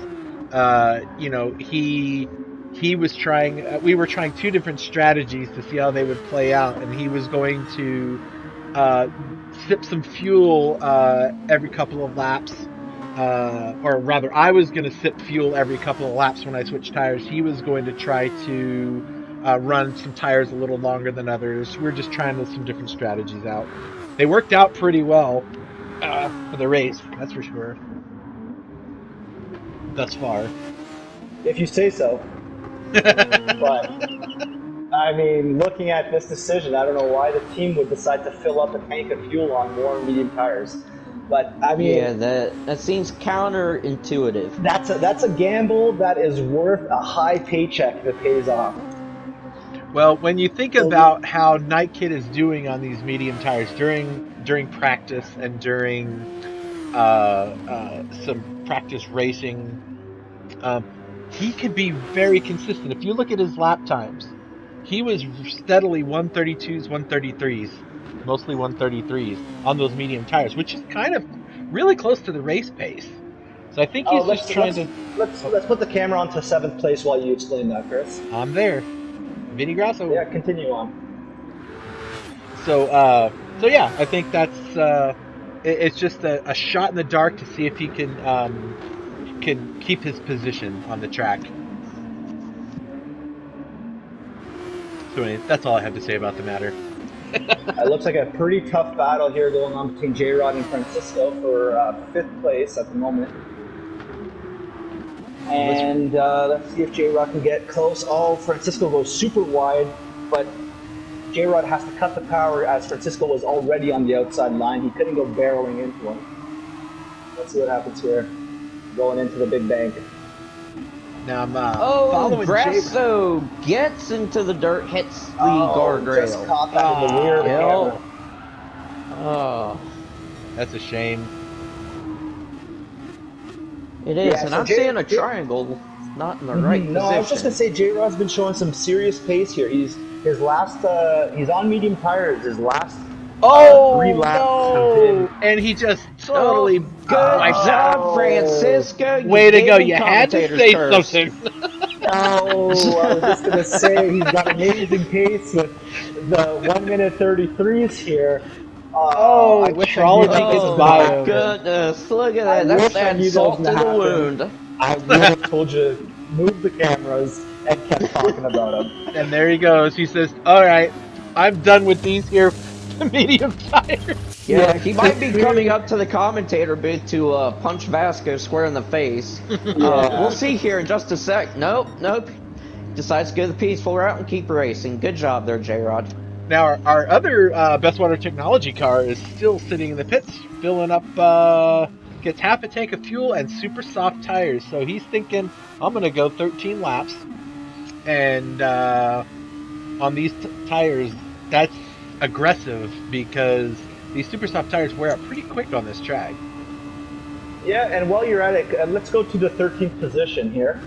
S1: He was trying. We were trying two different strategies to see how they would play out, and he was going to uh, sip some fuel every couple of laps. Or rather, I was going to sip fuel every couple of laps when I switched tires. He was going to try to run some tires a little longer than others. We're just trying some different strategies out. They worked out pretty well for the race, that's for sure, thus far.
S2: If you say so. But I mean, looking at this decision, I don't know why the team would decide to fill up a tank of fuel on more medium tires. But I
S3: Yeah,
S2: mean,
S3: that seems counterintuitive.
S2: that's a gamble that is worth a high paycheck if it pays off.
S1: Well, when you think
S2: So
S1: about how Night Kid is doing on these medium tires during practice and during some practice racing, um, he could be very consistent. If you look at his lap times, he was steadily 132s, 133s, mostly 133s on those medium tires, which is kind of really close to the race pace. So I think
S2: oh,
S1: he's just trying to. Oh,
S2: let's put the camera onto seventh place while you explain that, Chris.
S1: I'm there, Vinny Grasso.
S2: Yeah, continue on.
S1: So yeah, I think it's just a shot in the dark to see if he can keep his position on the track. So anyway, that's all I have to say about the matter.
S2: It looks like a pretty tough battle here going on between J Rod and Francisco for fifth place at the moment. And let's see if J Rod can get close. Oh, Francisco goes super wide, but J Rod has to cut the power as Francisco was already on the outside line. He couldn't go barreling into him. Let's see what happens here. Going into the big bank.
S1: Now I'm following
S3: Grasso gets into the dirt, hits the guardrail.
S2: Just caught that in the rear of the camera.
S3: Oh,
S1: that's a shame.
S3: it is,
S2: Yeah,
S3: and
S2: so
S3: I'm seeing a triangle, not in the right position.
S2: No, I was just gonna say J Rod's been showing some serious pace here. He's on medium tires. His last three laps have been.
S1: And he just totally
S3: good job, Francisco.
S1: Way to go! You had to say something.
S2: Oh, I was just gonna say he's got amazing pace with the 1:33s here.
S1: I wish for all of you this is bio.
S3: Oh goodness! Look at that. That's adding salt to the wound.
S2: I would have told you to move the cameras and kept talking about him.
S1: And there he goes. He says, "All right, I'm done with these here medium tires."
S3: Yeah, he might be coming up to the commentator booth to punch Vasco square in the face. We'll see here in just a sec. Nope. Decides to go the peaceful route and keep racing. Good job there, J-Rod.
S1: Now, our other Best Water Technology car is still sitting in the pits, filling up, gets half a tank of fuel and super soft tires. So he's thinking, I'm going to go 13 laps. And on these tires, that's aggressive because these super soft tires wear out pretty quick on this track.
S2: Yeah, and while you're at it, let's go to the 13th position here.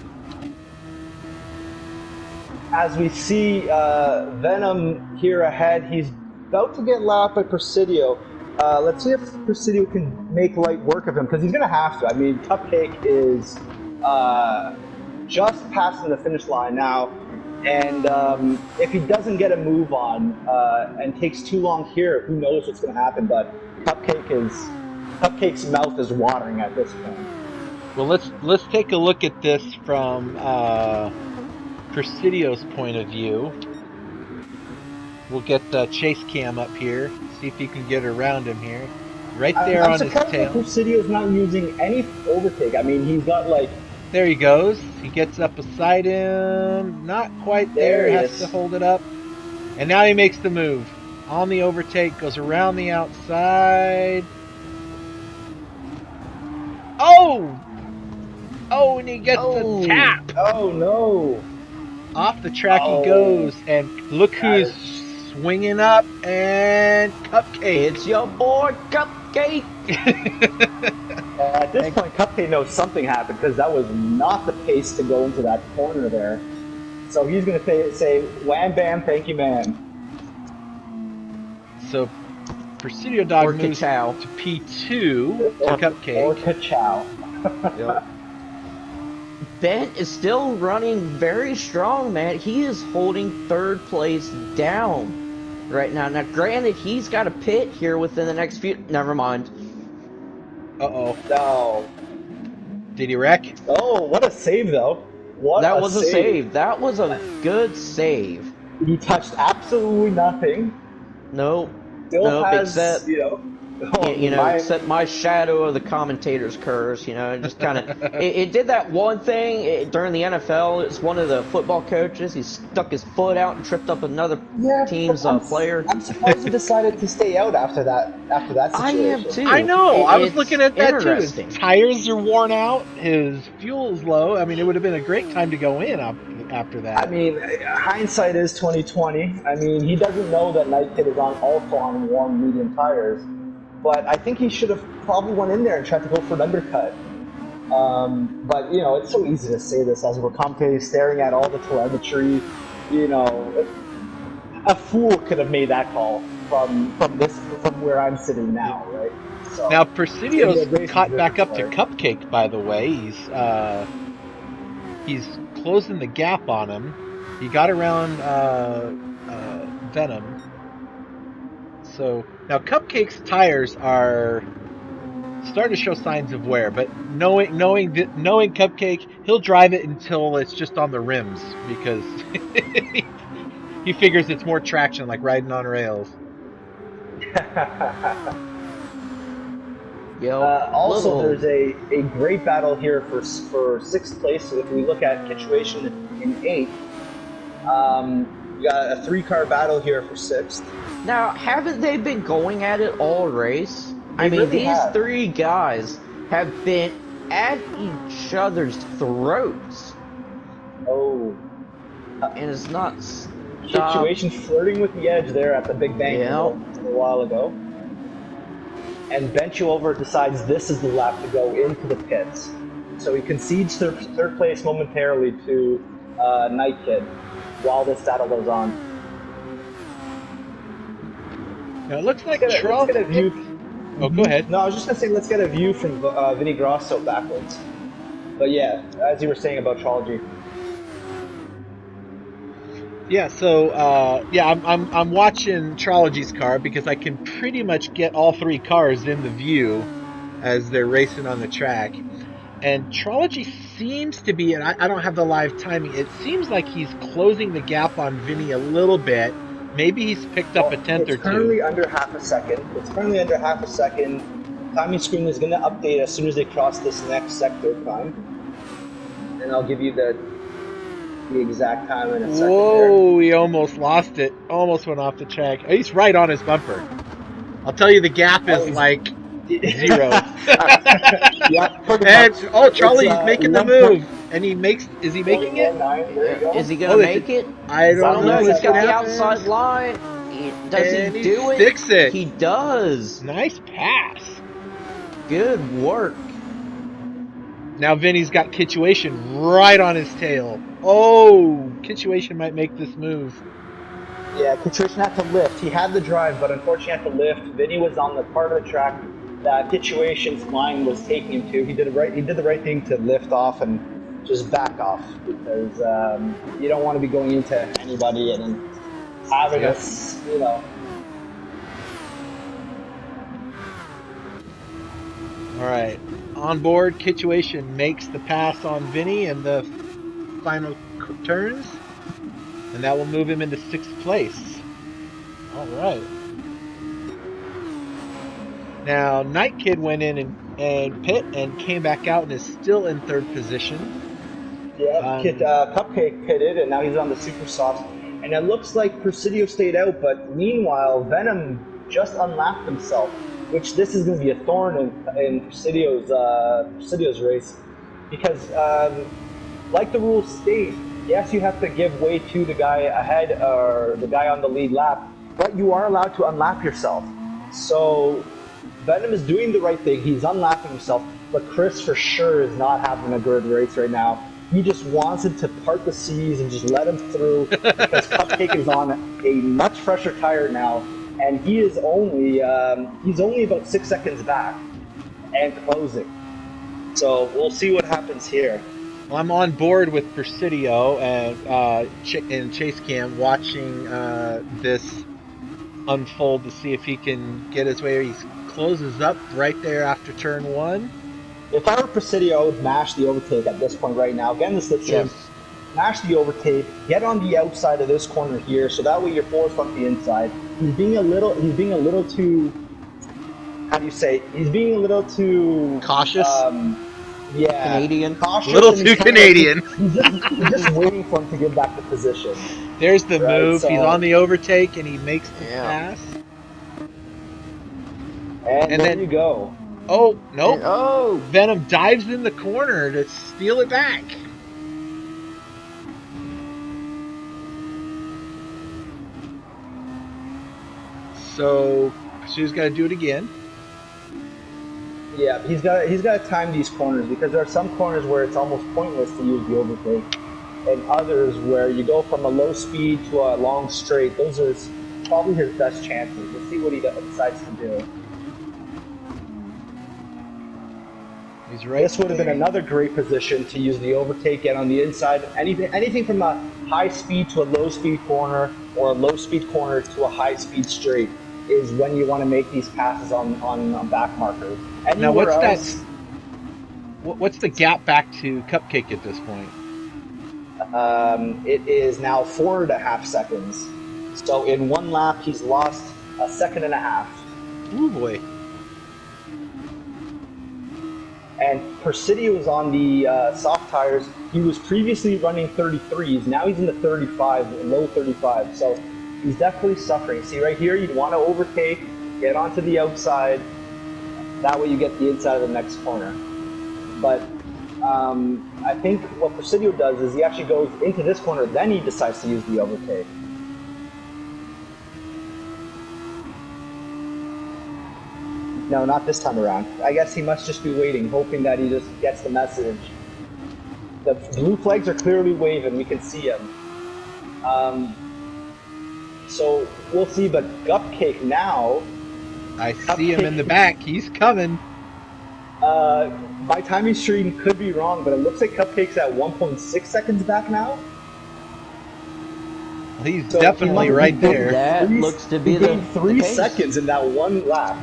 S2: As we see Venom here ahead, he's about to get lapped by Presidio. Let's see if Presidio can make light work of him, because he's going to have to. I mean, Cupcake is just passing the finish line now, and if he doesn't get a move on and takes too long here, who knows what's going to happen, but Cupcake's mouth is watering at this point.
S1: Well, let's take a look at this from Presidio's point of view. We'll get the chase cam up here, see if you can get around him here. Right there on his tail.
S2: Presidio's not using any overtake. I mean, he's got like...
S1: There he goes. He gets up beside him. Not quite there. Has to hold it up. And now he makes the move. On the overtake, goes around the outside. Oh! Oh, and he gets the tap.
S2: Oh, no.
S1: Off the track he goes, and look who's swinging up, and Cupcake.
S3: It's your boy, Cupcake.
S2: At this point, Cupcake knows something happened, because that was not the pace to go into that corner there. So he's going to say, wham, bam, thank you, man.
S1: So Presidio Dog
S3: Or
S1: moves
S3: Ka-chow.
S1: to P2 to
S2: Or
S1: Cupcake.
S2: Ka-chow.
S3: Yep. Ben is still running very strong, man. He is holding third place down right now. Now, granted, he's got a pit here within the next few. Never mind.
S1: Uh-oh.
S2: No.
S1: Did he wreck?
S2: Oh, what a save, though. What
S3: That
S2: a
S3: was a save. That was a good save.
S2: He touched absolutely nothing.
S3: Nope.
S2: Still
S3: Nope.
S2: has,
S3: Except,
S2: oh, I mean,
S3: except my shadow of the commentator's curse. It just kind of it did that one thing during the NFL. It's one of the football coaches. He stuck his foot out and tripped up another team's player.
S2: I'm surprised he decided to stay out after that
S3: I am
S2: situation.
S3: too.
S1: I know. I was
S3: It's
S1: looking at that too. His
S3: interesting.
S1: tires are worn out. His fuel's low. I mean, it would have been a great time to go in after that.
S2: I mean, hindsight is 2020. I mean, he doesn't know that Night Kid is also on warm medium tires. But I think he should have probably went in there and tried to go for an undercut. But it's so easy to say this as we're commentating, staring at all the telemetry. A fool could have made that call from where I'm sitting now, right? So
S1: Now Presidio's caught back up to Cupcake. By the way, he's closing the gap on him. He got around Venom. So now Cupcake's tires are starting to show signs of wear, but knowing Cupcake, he'll drive it until it's just on the rims because he figures it's more traction, like riding on rails.
S2: Also, there's a great battle here for sixth place. So if we look at situation in 8th, we got a 3-car battle here for 6th.
S3: Now, haven't they been going at it all race? I mean,
S2: really
S3: these
S2: have.
S3: 3 guys have been at each other's throats.
S2: Oh.
S3: And it's not
S2: Situation flirting with the edge there at the Big Bang a while ago. And Benchover decides this is the lap to go into the pits. So he concedes third place momentarily to Night Kid while this battle goes on.
S1: Now it looks like
S2: let's get a view.
S1: Oh, go ahead.
S2: No, I was just gonna say let's get a view from Vinny Grosso backwards. But yeah, as you were saying about Trology.
S1: Yeah, so I'm watching Trology's car because I can pretty much get all 3 cars in the view as they're racing on the track. And Trology seems to be, and I don't have the live timing, it seems like he's closing the gap on Vinny a little bit. Maybe he's picked up a tenth or two.
S2: It's currently under half a second. Timing screen is going to update as soon as they cross this next sector time. And I'll give you the exact time in a second.
S1: Whoa, he almost lost it. Almost went off the track. He's right on his bumper. I'll tell you the gap is like 0.
S2: Yeah,
S1: and Charlie's making the move. And is he making it?
S3: Is he going to make it?
S1: I don't know.
S3: He's got the outside line. Does he do it?
S1: Sticks it.
S3: He does.
S1: Nice pass.
S3: Good work.
S1: Now Vinny's got Kitchuation right on his tail. Oh, Kitchuation might make this move.
S2: Yeah, Kitchuation had to lift. He had the drive, but unfortunately had to lift. Vinny was on the part of the track that Kitchuation's line was taking him to. He did the right thing to lift off and just back off because you don't want to be going into anybody and then having us,
S1: All right, on board, Kitchuation makes the pass on Vinny in the final turns, and that will move him into 6th place. All right. Now, Night Kid went in and pit and came back out and is still in 3rd position.
S2: Yeah, Cupcake pitted, and now he's on the Super Softs. And it looks like Presidio stayed out, but meanwhile, Venom just unlapped himself, which this is going to be a thorn in Presidio's race. Because, like the rules state, yes, you have to give way to the guy ahead or the guy on the lead lap, but you are allowed to unlap yourself. So Venom is doing the right thing. He's unlapping himself, but Chris for sure is not having a good race right now. He just wants him to part the seas and just let him through because Cupcake is on a much fresher tire now and he's only about 6 seconds back and closing. So we'll see what happens here.
S1: Well, I'm on board with Presidio and Chase Cam watching this unfold to see if he can get his way. He closes up right there after turn one.
S2: If I were Presidio, I would mash the overtake at this point right now. Again, the slipstream.
S3: Yes.
S2: Mash the overtake. Get on the outside of this corner here, so that way you're forced on the inside. He's being a little too. How do you say? He's being a little too
S1: Cautious.
S2: Yeah,
S3: Canadian.
S2: cautious.
S1: A little too Canadian.
S2: He's just waiting for him to get back to position.
S1: There's the
S2: Right,
S1: move.
S2: so-
S1: He's on the overtake and he makes the
S3: Yeah.
S1: pass.
S2: And there
S1: then-
S2: you go.
S1: Oh, nope.
S3: Oh,
S1: Venom dives in the corner to steal it back. So, Presidio's got to do it again.
S2: Yeah, he's got to time these corners, because there are some corners where it's almost pointless to use the overtake, and others where you go from a low speed to a long straight. Those are probably his best chances. Let's see what he decides to do.
S1: He's right.
S2: This would have been
S1: there.
S2: another great position to use the overtake, get on the inside. Anything from a high speed to a low speed corner, or a low speed corner to a high speed straight, is when you want to make these passes on back markers.
S1: Now, what's
S2: Else,
S1: that? What's the gap back to Cupcake at this point?
S2: It is now 4.5 seconds. So in one lap, he's lost 1.5 seconds.
S1: Ooh boy.
S2: And Presidio is on the soft tires. He was previously running 33s. Now he's in the 35, low 35. So he's definitely suffering. See right here, you'd want to overtake, get onto the outside. That way you get the inside of the next corner. But I think what Presidio does is he actually goes into this corner, then he decides to use the overtake. No, not this time around. I guess he must just be waiting, hoping that he just gets the message. The blue flags are clearly waving. We can see them. So we'll see. But Cupcake now.
S1: I see him in the back. He's coming.
S2: My timing stream could be wrong, but it looks like Cupcake's at 1.6 seconds back now.
S1: He's
S2: So
S1: definitely
S2: he-
S1: right there.
S3: that looks to be
S2: he
S3: the
S2: gained 3
S3: case.
S2: seconds in that one lap.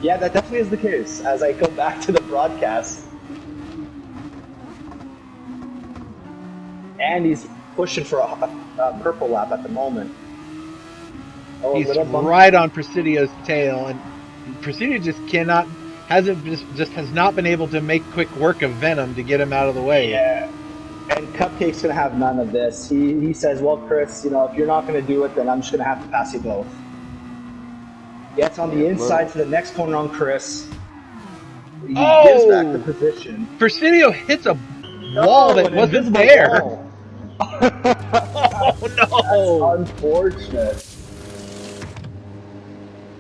S2: Yeah, that definitely is the case. As I go back to the broadcast, and he's pushing for a purple lap at the moment. Oh,
S1: He's
S2: a little bump.
S1: right on Presidio's tail, and Presidio just has not been able to make quick work of Venom to get him out of the way.
S2: Yeah. And Cupcake's gonna have none of this. He says, "Well, Chris, if you're not gonna do it, then I'm just gonna have to pass you both." Gets on the inside to the next corner on Chris. He gives back the position.
S1: Presidio hits a wall that
S2: an
S1: wasn't
S2: invisible
S1: there.
S2: wall.
S1: Oh no!
S2: That's unfortunate.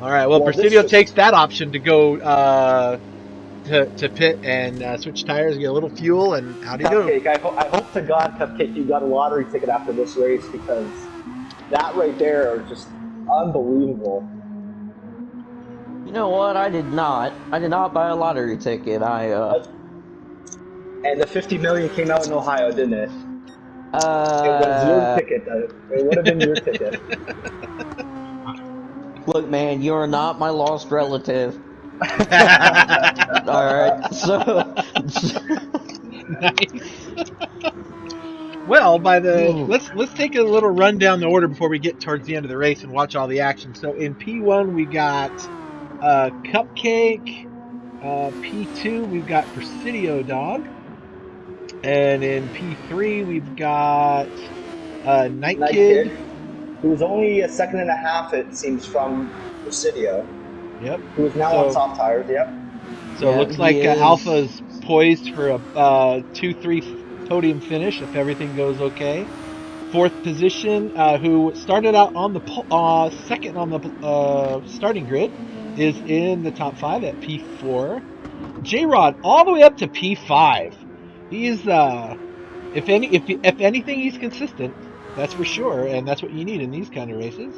S1: All right, well,
S2: Well, this
S1: Presidio
S2: is-
S1: takes that option to go to pit and switch tires, get a little fuel, and out he goes.
S2: Cupcake, I hope to God, Cupcake, you got a lottery ticket after this race, because that right there is just unbelievable.
S3: You know what? I did not. I did not buy a lottery ticket.
S2: And the 50 million came out in Ohio, didn't it? It was your ticket. It would have been your ticket.
S3: Look, man, you're not my lost relative. All right, so
S1: Nice. Well, let's take a little run down the order before we get towards the end of the race and watch all the action. So in P1 we got Cupcake. P2 we've got Presidio Dog, and in P3 we've got Night
S2: Night
S1: Kid.
S2: who was only 1.5 seconds, it seems, from Presidio,
S1: Yep.
S2: who is now
S1: So-
S2: on soft tires. Yep.
S1: So
S3: Yeah,
S1: it looks
S3: he
S1: like
S3: is.
S1: Alpha's poised for a 2-3 podium finish if everything goes okay. Fourth position, who started out on the second on the starting grid, is in the top 5 at P4. J-Rod all the way up to P5. He's if anything, he's consistent. That's for sure, and that's what you need in these kind of races.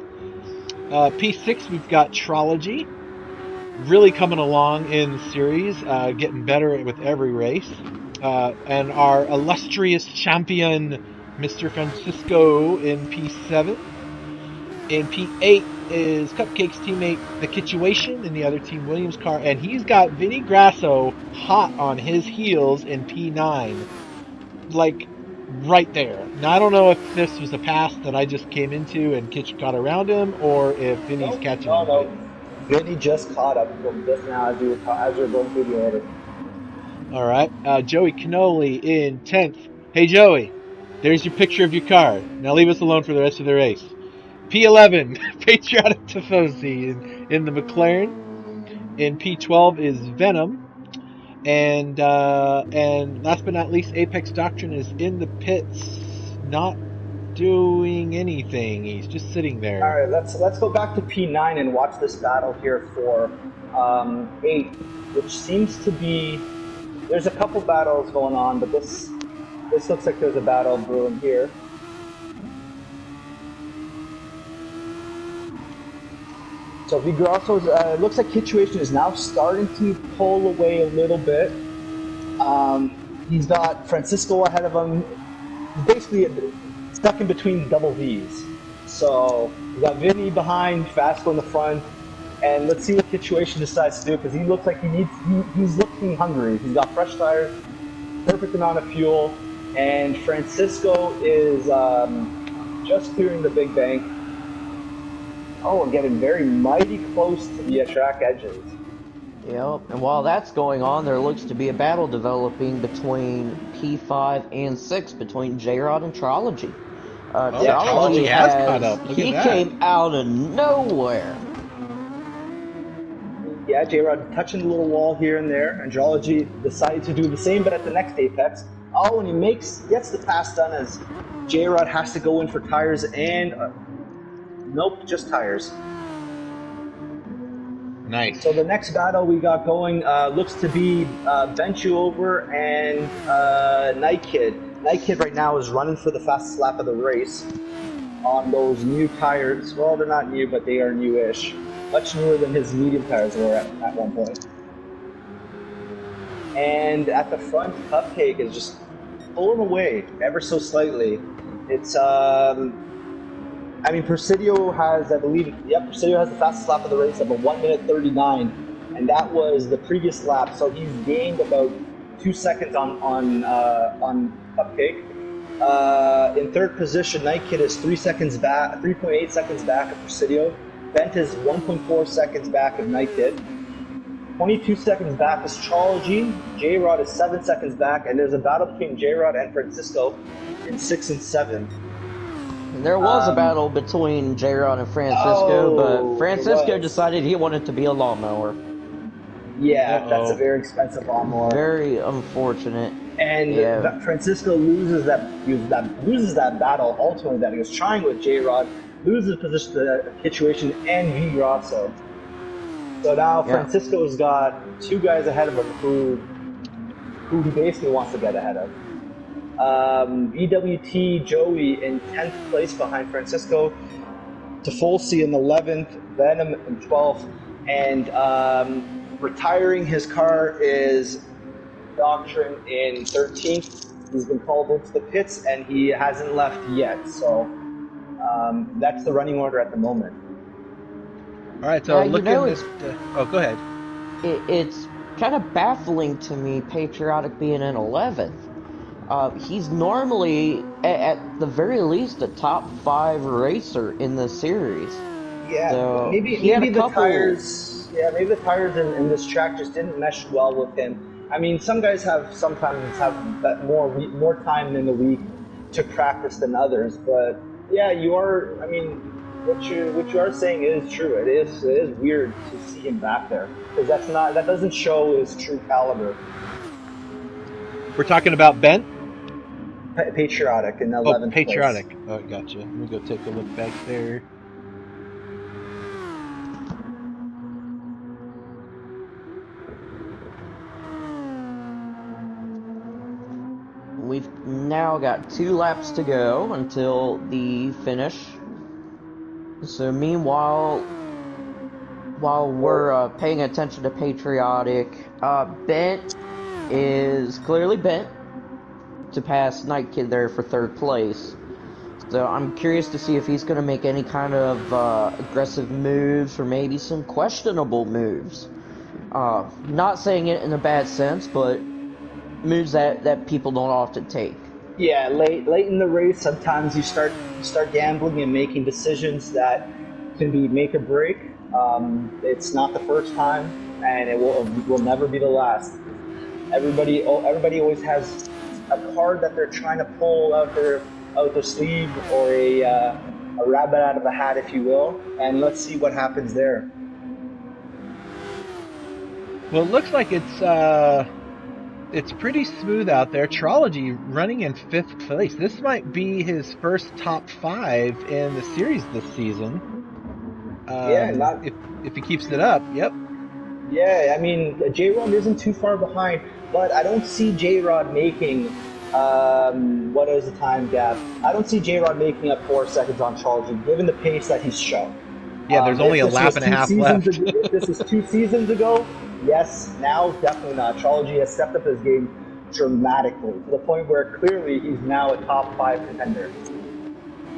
S1: P6, we've got Trology, really coming along in the series, getting better with every race. And our illustrious champion, Mr. Francisco, in P7. In P8 is Cupcake's teammate, The Kitchuation, in the other Team Williams car. And he's got Vinny Grasso hot on his heels in P9. Like, right there. Now, I don't know if this was a pass that I just came into and Kitch got around him, or if Vinny's
S2: No,
S1: catching
S2: no,
S1: him, but
S2: no. Vinny just caught up to him just now as you're going through the order.
S1: all right. Joey Canoli in 10th. Hey, Joey, there's your picture of your car. Now leave us alone for the rest of the race. P11, Patriotic Tifosi in the McLaren. In P12 is Venom. And last but not least, Apex Doctrine is in the pits, not doing anything. He's just sitting
S2: All
S1: there.
S2: right, let's go back to P9 and watch this battle here for 8, which seems to be there's a couple battles going on, but this looks like there's a battle brewing here. So Vigrasso's it looks like Kitchuation is now starting to pull away a little bit. He's got Francisco ahead of him. He's basically stuck in between double V's. So we got Vinny behind, Fasco in the front, and let's see what Kitchuation decides to do because he looks like he's looking hungry. He's got fresh tires, perfect amount of fuel, and Francisco is just clearing the big bank. Oh, we're getting very mighty close to the track edges.
S3: Yep, and while that's going on, there looks to be a battle developing between P5 and 6 between J-Rod and Trology.
S1: Trology
S3: Trology
S1: has caught up. Look at
S3: he
S1: that.
S3: came out of nowhere.
S2: Yeah, J-Rod touching the little wall here and there. Andrology decided to do the same, but at the next apex. Oh, and he gets the pass done as J-Rod has to go in for tires and nope, just tires.
S1: Nice.
S2: So the next battle we got going looks to be Bench You Over and Night Kid. Night Kid right now is running for the fastest lap of the race on those new tires. Well, they're not new, but they are newish. Much newer than his medium tires were at one point. And at the front, Cupcake is just pulling away ever so slightly. It's I mean, Presidio has, I believe, Presidio has the fastest lap of the race of a 1 minute 39, and that was the previous lap. So he's gained about 2 seconds on Cupcake. In third position, Night Kid is 3 seconds back, 3.8 seconds back of Presidio. Bent is 1.4 seconds back of Night Kid. 22 seconds back is Trology. J-Rod is 7 seconds back, and there's a battle between J-Rod and Francisco in 6 and 7.
S3: And there was a battle between J-Rod and Francisco, but Francisco decided he wanted to be a lawnmower.
S2: Yeah, that's a very expensive lawnmower.
S3: Very unfortunate.
S2: And
S3: yeah.
S2: Francisco loses that battle ultimately that he was trying with J-Rod, loses position to Kitchuation and V Grosso. So now Francisco's got 2 guys ahead of him who he basically wants to get ahead of. EWT Joey in 10th place behind Francisco, Tifosi in 11th, Venom in 12th, and retiring his car is Doctrine in 13th. He's been called into the pits and he hasn't left yet, so that's the running order at the moment.
S1: All right, so look at this. Oh, go ahead.
S3: It's kind of baffling to me, Patriotic being in 11th. He's normally, at the very least, a top 5 racer in the series.
S2: Yeah,
S3: so
S2: maybe the tires. Yeah, maybe the tires in this track just didn't mesh well with him. I mean, some guys sometimes have that more time in the week to practice than others. But yeah, you are. I mean, what you are saying is true. It is weird to see him back there because that doesn't show his true caliber.
S1: We're talking about Bent?
S2: Patriotic in 11th place.
S1: Patriotic. Oh, gotcha. Let me go take a look back there.
S3: We've now got 2 laps to go until the finish. So meanwhile, while we're paying attention to Patriotic, Bent is clearly bent to pass Night Kid there for third place. So I'm curious to see if he's going to make any kind of aggressive moves or maybe some questionable moves. Not saying it in a bad sense, but moves that people don't often take.
S2: Yeah, late in the race, sometimes you start gambling and making decisions that can be make or break. It's not the first time, and it will never be the last. Everybody always has a card that they're trying to pull out their sleeve, or a rabbit out of the hat, if you will. And let's see what happens there.
S1: Well, it looks like it's pretty smooth out there. Trology running in 5th place. This might be his first top 5 in the series this season. If he keeps it up, yep.
S2: Yeah, I mean, J-Rod isn't too far behind, but I don't see J-Rod making, what is the time gap? I don't see J-Rod making up 4 seconds on Trology, given the pace that he's shown.
S1: Yeah, there's only a lap and a half left.
S2: If this was 2 seasons ago, yes. Now, definitely not. Trology has stepped up his game dramatically, to the point where clearly he's now a top 5 contender.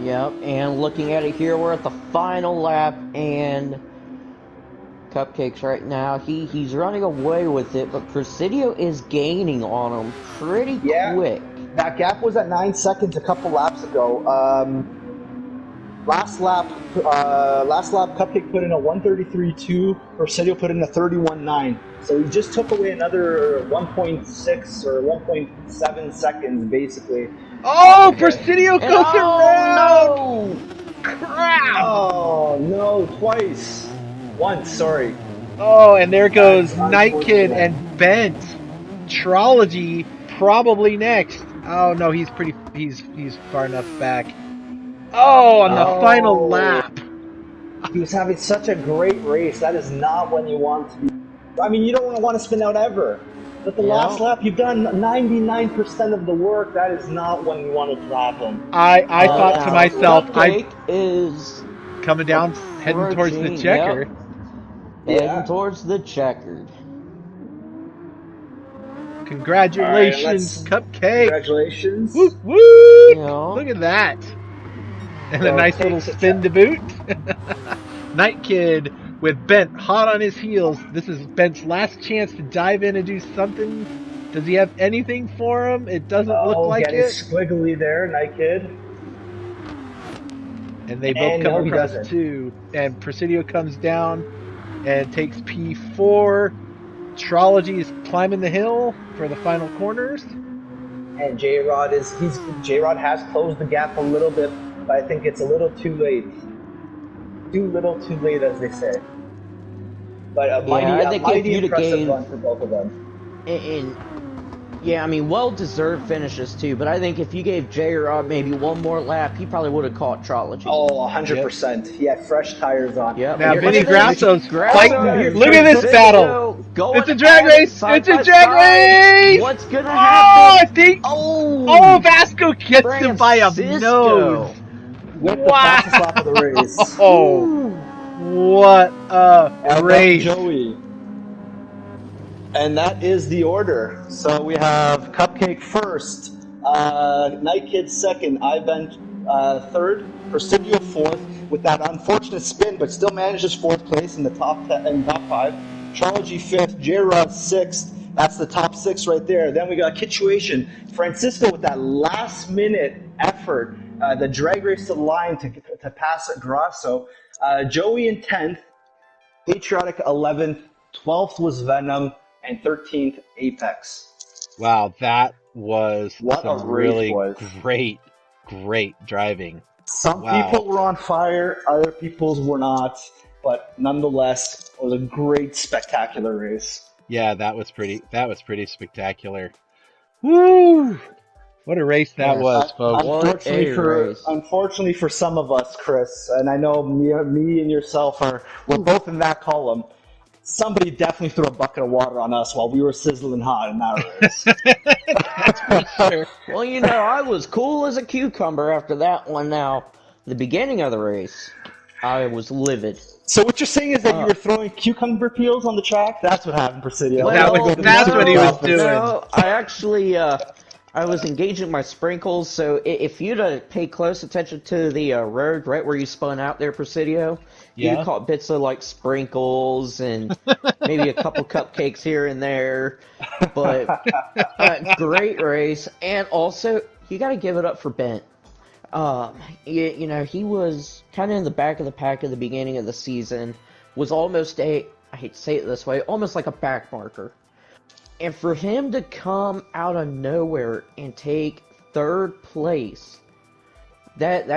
S3: Yep, and looking at it here, we're at the final lap, and Cupcakes right now, he's running away with it, but Presidio is gaining on him pretty quick.
S2: That gap was at 9 seconds a couple laps ago. Last lap, Cupcake put in a 1:33.2. Presidio put in a 31.9. So he just took away another 1.6 or 1.7 seconds, basically.
S1: Oh, Presidio goes around!
S3: No!
S1: Crap!
S2: Oh no, twice. Once, sorry.
S1: Oh, and there goes Night Kid and Bent. Trology probably next. Oh no, he's far enough back. Oh, on the final lap.
S2: He was having such a great race. That is not when you want to be. I mean, you don't want to spin out ever. But the last lap, you've done 99% of the work. That is not when you want to happen.
S1: I thought to myself,
S3: Cupcake is
S1: coming down, heading towards the checker.
S3: Yep. Heading towards the checkered.
S1: Congratulations, Cupcake.
S2: Congratulations.
S1: Woo, woo!
S3: You know.
S1: Look at that. And a nice little spin to boot. Night Kid with Bent hot on his heels. This is Bent's last chance to dive in and do something. Does he have anything for him? It doesn't look like it.
S2: Squiggly there, Night Kid.
S1: And they both come across too. And Presidio comes down and takes P4. Trology is climbing the hill for the final corners.
S2: And J-Rod has closed the gap a little bit, but I think it's a little too late. Too little, too late, as they say. But a mighty impressive run for both of them.
S3: Yeah, I mean, well-deserved finishes too, but I think if you gave J-Rod maybe one more lap, he probably would have caught Trology.
S2: Oh, 100%. Yep. He had fresh tires on.
S3: Yep.
S1: Now, Vinny Grasso's fighting. Look at this battle. It's a drag race. It's a drag race.
S3: What's going to happen?
S1: I think. Oh, Vasco gets him by a nose.
S2: With the fastest lap of the race.
S1: Oh, what a race.
S2: Joey. And that is the order. So we have Cupcake first, Night Kid second, Ivan third, Presidio fourth, with that unfortunate spin, but still manages 4th place in the top 5. Trology 5th, J-Rod 6th. That's the top 6 right there. Then we got Kituation. Francisco with that last-minute effort, the drag race to the line to pass at Grasso. Joey in 10th, Patriotic 11th, 12th was Venom, and 13th, Apex.
S1: Wow, that was some really
S2: was.
S1: great driving.
S2: Some people were on fire, other people's were not, but nonetheless, it was a great, spectacular race.
S1: Yeah, that was pretty spectacular. Woo! What a race that was, folks.
S2: Unfortunately for some of us, Chris, and I know me and yourself we're both in that column. Somebody definitely threw a bucket of water on us while we were sizzling hot in that race.
S1: That's for sure.
S3: Well, I was cool as a cucumber after that one now. The beginning of the race. I was livid.
S2: So what you're saying is that you were throwing cucumber peels on the track? That's what happened, Presidio.
S3: Well,
S1: That's what he was doing.
S3: no, I actually, I was engaging my sprinkles, so if you'd have paid close attention to the road right where you spun out there, Presidio, you'd have
S1: Yeah.
S3: caught bits of like sprinkles and maybe a couple cupcakes here and there. But great race, and also you got to give it up for Bent. You know, he was kind of in the back of the pack at the beginning of the season, was almost I hate to say it this way, almost like a back marker. And for him to come out of nowhere and take third place, that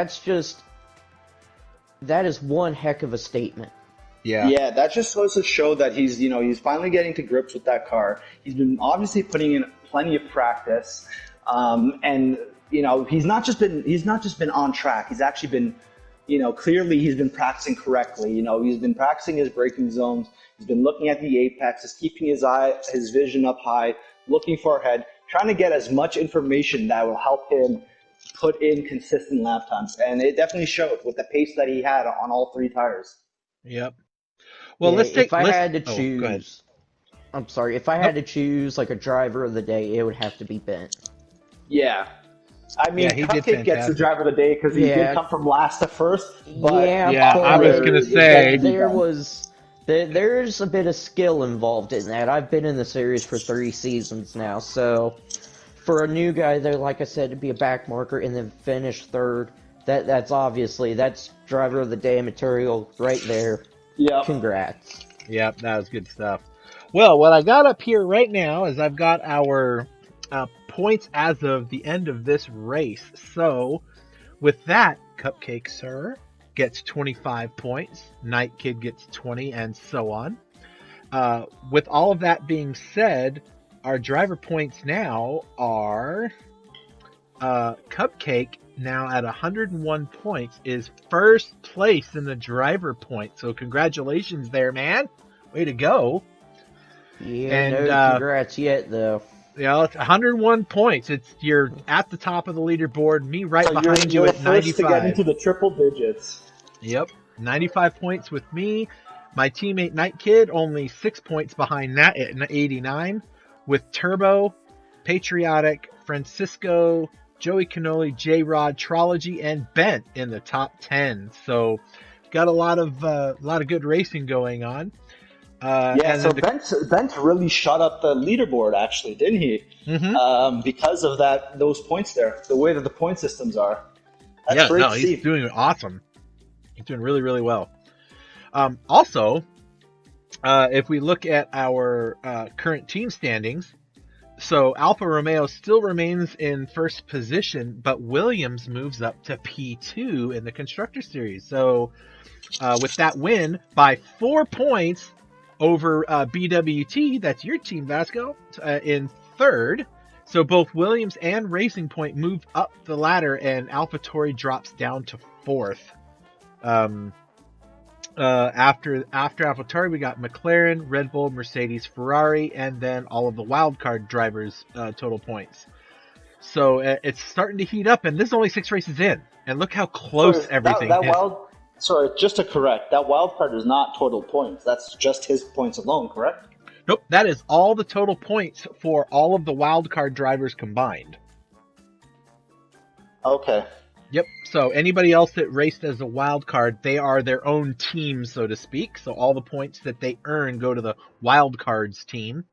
S3: is one heck of a statement.
S1: Yeah.
S2: Yeah, that just goes to show that he's finally getting to grips with that car. He's been obviously putting in plenty of practice, and he's not just been on track. He's actually been, clearly he's been practicing correctly. He's been practicing his braking zones. He's been looking at the apex, just keeping his vision up high, looking far ahead, trying to get as much information that will help him put in consistent lap times. And it definitely showed with the pace that he had on all three tires.
S1: Yep. Well,
S3: Yeah, if I had to
S1: go ahead.
S3: choose, I'm sorry, if I had to choose like a driver of the day, it would have to be Bent.
S2: Yeah. I mean,
S1: Yeah, he did
S2: Cupcake gets the
S1: fantastic.
S2: driver of the day because he did come from last to first. But
S1: Yeah, I was gonna say
S3: there's a bit of skill involved in that. I've been in the series for 3 seasons now, so for a new guy there, like I said, to be a back marker and then finish third, that's driver of the day material right there.
S2: Yeah.
S3: Congrats.
S1: Yep, that was good stuff. Well, what I got up here right now is I've got our points as of the end of this race. So, with that, Cupcake Sir gets 25 points, Night Kid gets 20, and so on. With all of that being said, our driver points now are Cupcake, now at 101 points, is first place in the driver point. So congratulations there, man. Way to go.
S3: Yeah,
S1: And,
S3: no congrats yet, though.
S1: It's 101 points. You're at the top of the leaderboard. Me right
S2: So
S1: behind you
S2: you're
S1: at
S2: first
S1: 95.
S2: to get into the triple digits.
S1: Yep, 95 points with me. My teammate Night Kid only 6 points behind that at 89. With Turbo, Patriotic, Francisco, Joey Cannoli, J-Rod, Trology, and Bent in the top 10. So got a lot of good racing going on.
S2: So Bent really shot up the leaderboard, actually, didn't he?
S1: Mm-hmm.
S2: Because of those points there, the way that the point systems are. That's great to see.
S1: He's doing awesome. He's doing really, really well. Also, if we look at our current team standings, so Alfa Romeo still remains in first position, but Williams moves up to P2 in the Constructor Series. So with that win by 4 points over BWT, that's your team, Vasco, in third. So both Williams and Racing Point move up the ladder, and AlphaTauri drops down to fourth. After AlphaTauri, we got McLaren, Red Bull, Mercedes, Ferrari, and then all of the wildcard drivers' total points. So it's starting to heat up, and this is only 6 races in, and look how close everything is.
S2: Sorry, just to correct, that wildcard is not total points. That's just his points alone, correct?
S1: Nope, that is all the total points for all of the wildcard drivers combined.
S2: Okay.
S1: Yep, so anybody else that raced as a wild card, they are their own team, so to speak. So all the points that they earn go to the wild cards team.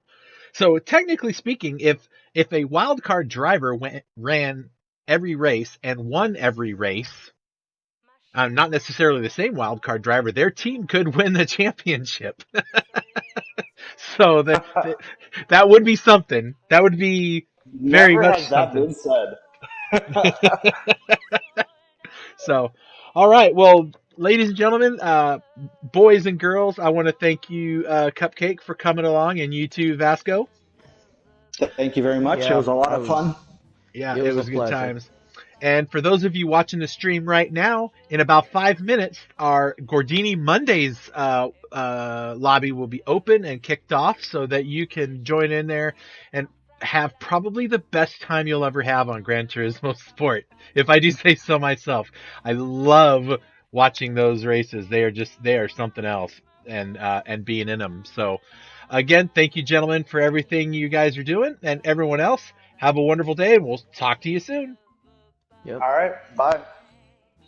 S1: So technically speaking, if a wild card driver ran every race and won every race, not necessarily the same wild card driver, their team could win the championship. So that would be something. That would be very
S2: Never
S1: much
S2: has that
S1: something.
S2: been said.
S1: So, all right. Well, ladies and gentlemen, boys and girls, I want to thank you, Cupcake, for coming along, and you too, Vasco.
S2: Thank you very much.
S3: Yeah,
S2: it was a lot of fun.
S1: Yeah,
S3: It was
S1: was
S3: a
S1: good
S3: pleasure.
S1: times. And for those of you watching the stream right now, in about 5 minutes, our Gordini Mondays lobby will be open and kicked off so that you can join in there and have probably the best time you'll ever have on Gran Turismo Sport, if I do say so myself. I love watching those races. They are something else, and being in them. So, again, thank you, gentlemen, for everything you guys are doing, and everyone else. Have a wonderful day, and we'll talk to you soon.
S3: Yep.
S2: All right, bye.